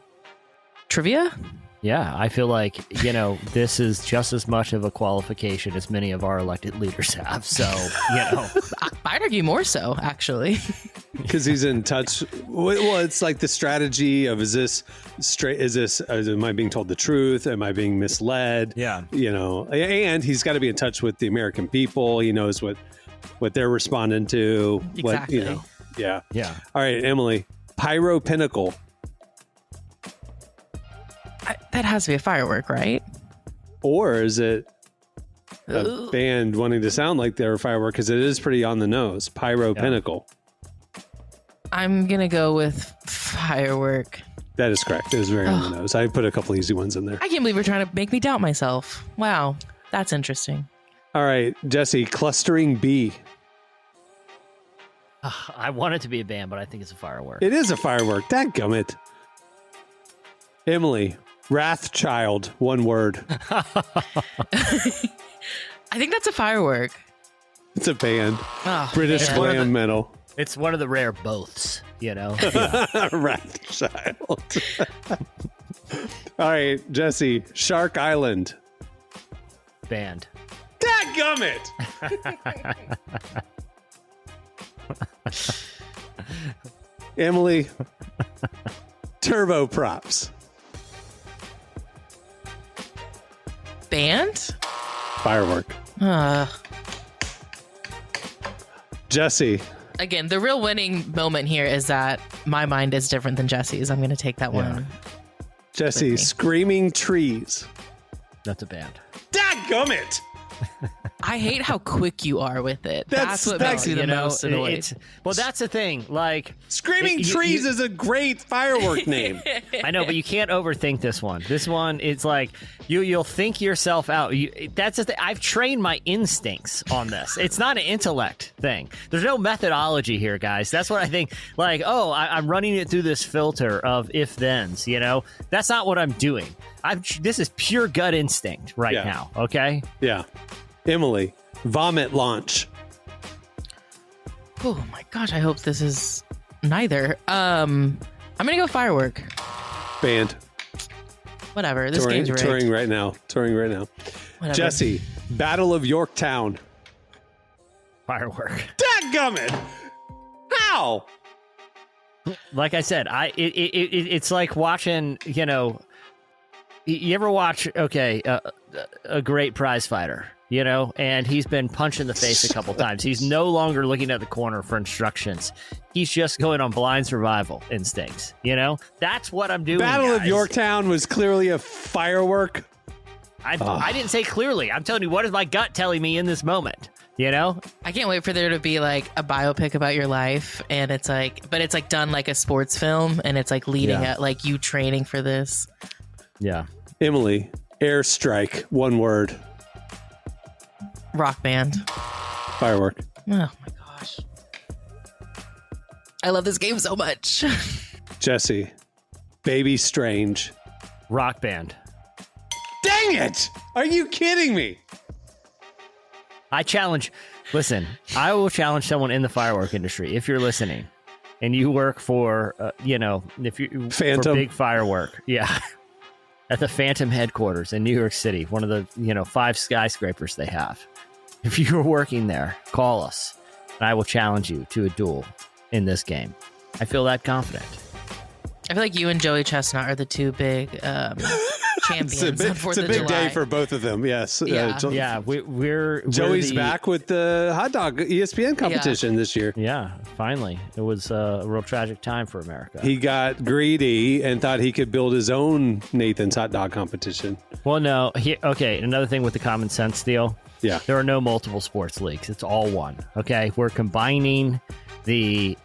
trivia. Yeah, I feel like, this is just as much of a qualification as many of our elected leaders have. So, I'd argue more so, actually. Because he's in touch. Well, it's like the strategy of, is this straight? Am I being told the truth? Am I being misled? Yeah. And he's got to be in touch with the American people. He knows what they're responding to. Exactly. Yeah. Yeah. All right, Emily, Pyro Pinnacle. That has to be a firework, right? Or is it a band wanting to sound like they're a firework? Because it is pretty on the nose. Pyro Pinnacle. I'm going to go with firework. That is correct. It was very on the nose. I put a couple easy ones in there. I can't believe you're trying to make me doubt myself. Wow. That's interesting. All right, Jesse, Clustering B. I want it to be a band, but I think it's a firework. It is a firework. Dadgummit. Emily, Wrathchild, one word. I think that's a firework. It's a band. Oh, British man. glam metal. It's one of the rare boths, Wrathchild. All right, Jesse, Shark Island. Band. Dadgummit! Emily, Turboprops. Band? Firework. Jesse. Again, the real winning moment here is that my mind is different than Jesse's. I'm going to take that one. Jesse, Screaming Trees. That's a band. Dadgummit! I hate how quick you are with it. That's what makes you the most annoyed. Well, that's the thing. Like, Screaming Trees is a great firework name. I know, but you can't overthink this one. This one, it's like you'll think yourself out. That's the thing. I've trained my instincts on this. It's not an intellect thing. There's no methodology here, guys. That's what I think. Like, I'm running it through this filter of if-thens. That's not what I'm doing. This is pure gut instinct right now. Okay. Yeah. Emily, Vomit Launch. Oh my gosh, I hope this is neither. I'm gonna go firework. Band. Whatever. This game's rigged. Touring right now. Whatever. Jesse, Battle of Yorktown. Firework. Dadgummit! How? Like I said, it's like watching, you ever watch, a great prize fighter, and he's been punched in the face a couple times. He's no longer looking at the corner for instructions. He's just going on blind survival instincts, That's what I'm doing, Battle of Yorktown was clearly a firework. I didn't say clearly. I'm telling you, what is my gut telling me in this moment, I can't wait for there to be like a biopic about your life, and it's like done like a sports film, and it's like leading at like you training for this. Yeah. Emily, Airstrike, one word. Rock band. Firework. Oh my gosh. I love this game so much. Jesse, Baby Strange. Rock band. Dang it! Are you kidding me? I will challenge someone in the firework industry. If you're listening and you work for, if you Phantom. For big firework. Yeah. At the Phantom headquarters in New York City, one of the 5 skyscrapers they have. If you're working there, call us, and I will challenge you to a duel in this game. I feel that confident. I feel like you and Joey Chestnut are the two big champions. It's a big day for both of them. Yes. Yeah. We're Joey's back with the hot dog ESPN competition this year. Yeah, finally. It was a real tragic time for America. He got greedy and thought he could build his own Nathan's hot dog competition. Well, no. Another thing with the common sense deal. Yeah. There are no multiple sports leagues. It's all one. Okay. We're combining there's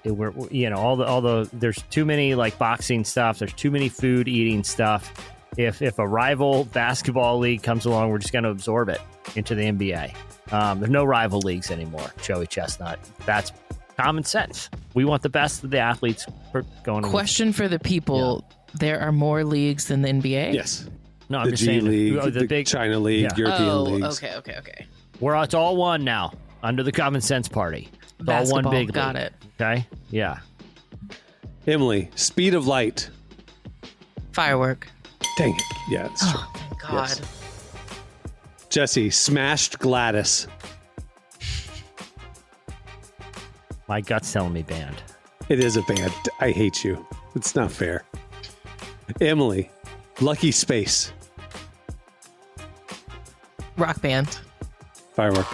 too many like boxing stuff. There's too many food eating stuff. If a rival basketball league comes along, we're just going to absorb it into the NBA. There's no rival leagues anymore, Joey Chestnut. That's common sense. We want the best of the athletes going. Question for the people. There are more leagues than the NBA? Yes. No, I'm The just G saying League, the the big China League, Yeah. European leagues. Okay. It's all one now under the common sense party. It's all Basketball, one big got league. it. Okay. Yeah. Emily, speed of light. Firework. Dang it. Yeah, it's true. Oh, thank God. Yes. Jesse, smashed Gladys. My gut's telling me banned. It is a band. I hate you. It's not fair. Emily, lucky space. Rock band. Firework.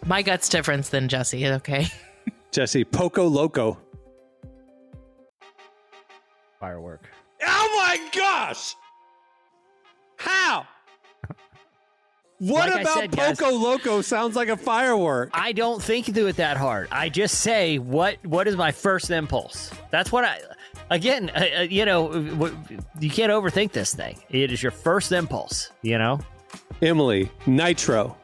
My gut's different than Jesse, okay? Jesse, Poco Loco. Firework. Oh my gosh! How? What Like I about said, guys- Poco Loco sounds like a firework? I don't think do it that hard. I just say what is my first impulse. That's what I. Again, you can't overthink this thing. It is your first impulse. You know. Emily, Nitro.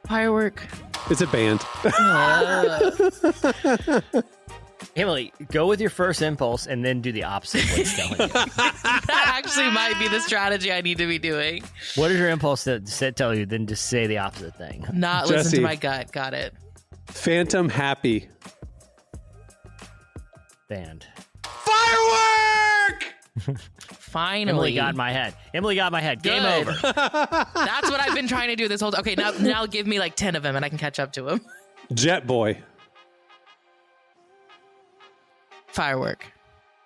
Firework. It's a band. Emily, go with your first impulse and then do the opposite of what it's telling you. That actually might be the strategy I need to be doing. What is your impulse to tell you? Then just say the opposite thing. Not listen Jesse. to my gut. Got it. Phantom Happy. Banned. Firework! Finally. Emily got in my head. Game Good. over. That's what I've been trying to do this whole time. Okay, now give me like 10 of them and I can catch up to him. Jet Boy. Firework.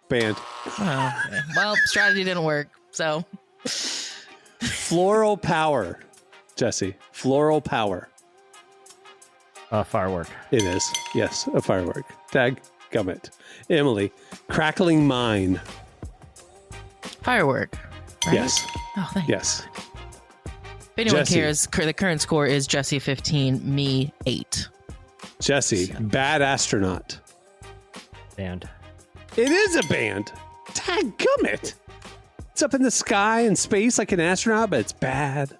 Band. Oh, okay. Well, strategy didn't work, so. Floral Power. Jesse, Floral Power. Firework. It is. Yes, a firework. Tag gummit. Emily, Crackling Mine. Firework. Right? Yes. Oh, thanks. Yes. If anyone Jesse. cares, the current score is Jesse 15, me 8. Jesse, Bad Astronaut. Banned. It is a band. Tag gummit. It's up in the sky and space like an astronaut, but it's bad.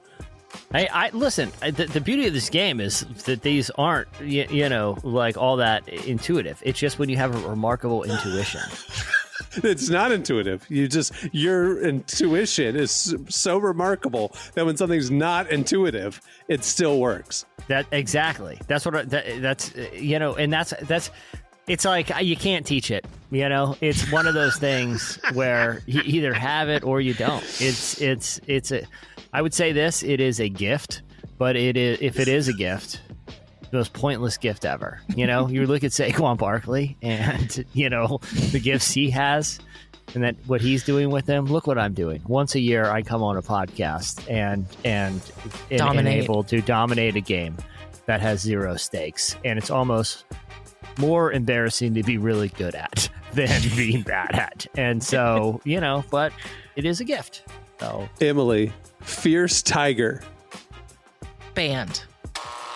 I listen. The beauty of this game is that these aren't, like all that intuitive. It's just when you have a remarkable intuition. It's not intuitive. Your intuition is so remarkable that when something's not intuitive, it still works. That exactly. That's what. That's and that's. It's like you can't teach it. It's one of those things where you either have it or you don't. It's a. I would say this. It is a gift, but if it is a gift, the most pointless gift ever. You look at Saquon Barkley and the gifts he has, and that what he's doing with them. Look what I'm doing. Once a year, I come on a podcast and able to dominate a game that has zero stakes, and it's almost more embarrassing to be really good at than being bad at. And so, but it is a gift. So Emily, Fierce Tiger. Band.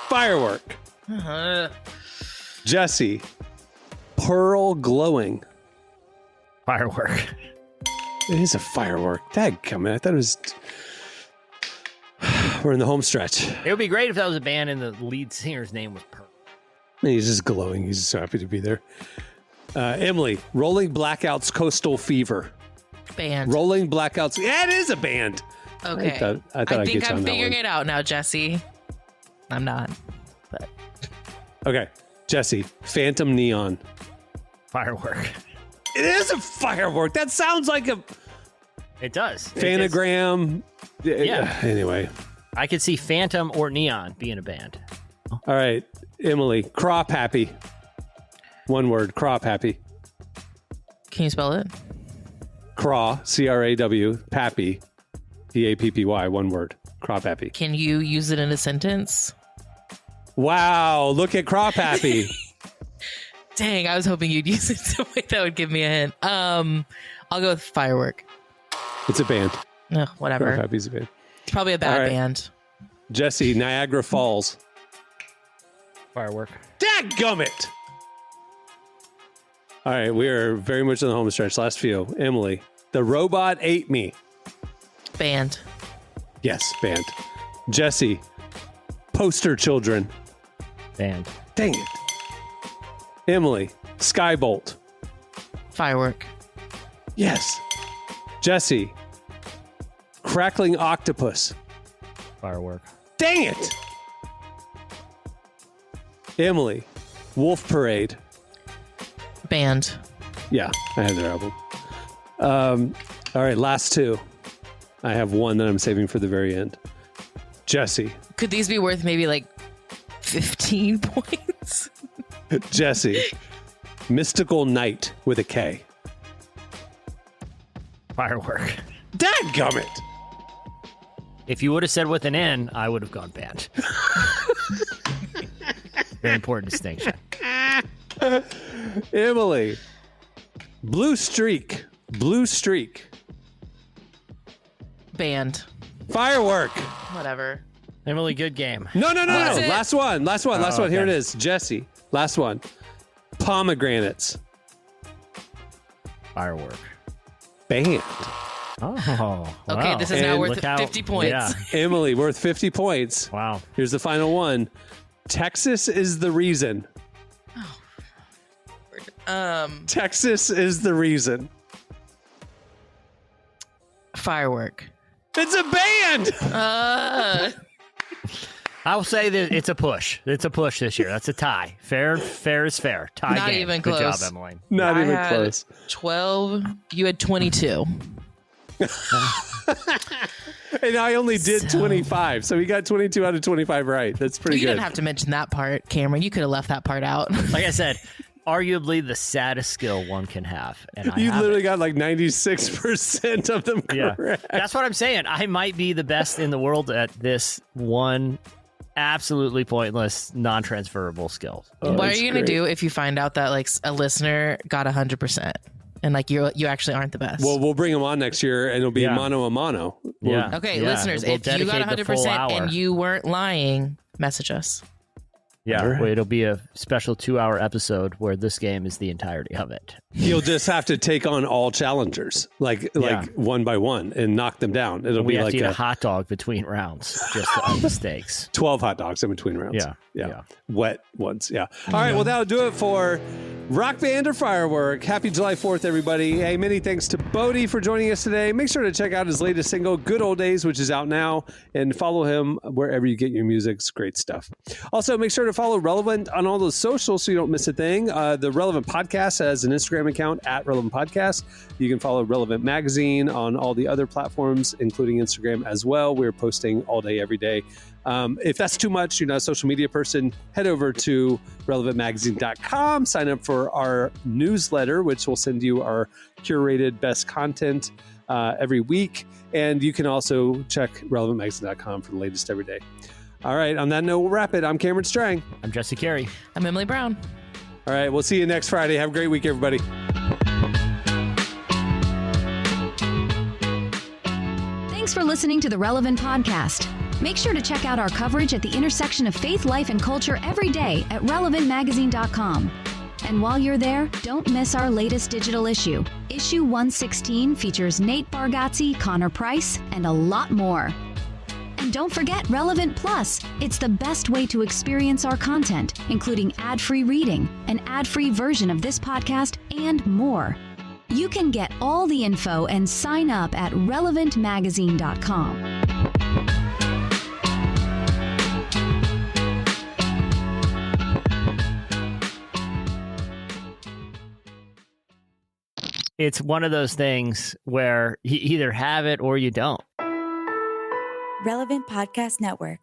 Firework. Jesse, Pearl Glowing. firework. It is a firework. Dadgummit. I thought it was... We're in the home stretch. It would be great if that was a band and the lead singer's name was Pearl. He's just glowing. He's just so happy to be there. Emily, Rolling Blackouts Coastal Fever. Band. Rolling Blackouts. Yeah, it is a band. Okay. I thought I'd think get you I'm on that figuring one. it out now, Jesse. I'm not. But Okay, Jesse, Phantom Neon. Firework. It is a firework. That sounds like a It does. phanogram. Yeah. Anyway. I could see Phantom or Neon being a band. All right, Emily, Crop Happy. One word, Crop Happy. can you spell it? Craw, C-R-A-W, Pappy, P-A-P-P-Y, one word, Crop Happy. Can you use it in a sentence? Wow, look at Crop Happy. Dang, I was hoping you'd use it some way that would give me a hint. I'll go with firework. It's a band. Ugh, whatever. Crop Happy's a band. It's probably a bad All right. band. Jesse, Niagara Falls. Firework. Dadgummit! All right, we are very much in the home stretch. Last few. Emily, The Robot Ate Me. Band. Yes, band. Jesse, Poster Children. Band. Dang it. Emily, Skybolt. Firework. Yes. Jesse. Crackling octopus. Firework. Dang it. Emily. Wolf Parade. Band. Yeah, I had their album. All right, last two. I have one that I'm saving for the very end. Jesse. Could these be worth maybe like 15 points? Jesse. Mystical Night with a K. Firework. Dadgummit. If you would have said with an N, I would have gone band. Very important distinction. Emily. Blue Streak. Blue Streak. Band. Firework. Whatever. Emily, good game. No. That's it? Last one. Oh, Here it okay. is. Jesse. Last one. Pomegranates. Firework. Band. Oh, Okay, wow. this is now And worth look how- 50 points. Yeah. Emily, worth 50 points. Wow. Here's the final one. Texas is the reason. Texas is the reason. Firework. It's a band. I will say that it's a push. It's a push this year. That's a tie. Fair is fair. Tie Not game. even Good close. job, Emily. Not I even had close. 12. You had 22. And I only did 25. So he got 22 out of 25 right. That's pretty You good. didn't have to mention that part, Cameron. You could have left that part out. Like I said, arguably the saddest skill one can have. And I You have literally it. got like 96% of them Yeah. correct. That's what I'm saying. I might be the best in the world at this one absolutely pointless, non-transferable skill. What are that's you going to great. do if you find out that like a listener got 100% and like you actually aren't the best? Well, we'll bring him on next year and it'll be Yeah. mano a mano. Yeah. Okay, Yeah. listeners, We'll if you got dedicate the full 100% hour. and you weren't lying, message us. Yeah, All right. well, it'll be a special 2-hour episode where this game is the entirety of it. You'll just have to take on all challengers, like one by one, and knock them down. It'll We be have like to eat a a hot dog between rounds just to up the stakes. 12 hot dogs in between rounds. Yeah. Wet ones. Yeah. All right. Well, that'll do it for Rock Band or Firework. Happy July 4th, everybody. Hey, many thanks to Bodie for joining us today. Make sure to check out his latest single, Good Old Days, which is out now, and follow him wherever you get your music. It's great stuff. Also, make sure to follow Relevant on all those socials so you don't miss a thing. The Relevant Podcast has an Instagram account at Relevant Podcast. You can follow Relevant Magazine on all the other platforms, including Instagram as well. We're posting all day, every day. If that's too much, you're not a social media person, head over to relevantmagazine.com, sign up for our newsletter, which will send you our curated best content every week. And you can also check relevantmagazine.com for the latest every day. All right. On that note, we'll wrap it. I'm Cameron Strang. I'm Jesse Carey. I'm Emily Brown. All right. We'll see you next Friday. Have a great week, everybody. Thanks for listening to the Relevant Podcast. Make sure to check out our coverage at the intersection of faith, life, and culture every day at relevantmagazine.com. And while you're there, don't miss our latest digital issue. Issue 116 features Nate Bargatze, Connor Price, and a lot more. And don't forget Relevant Plus. It's the best way to experience our content, including ad-free reading, an ad-free version of this podcast, and more. You can get all the info and sign up at relevantmagazine.com. It's one of those things where you either have it or you don't. Relevant Podcast Network.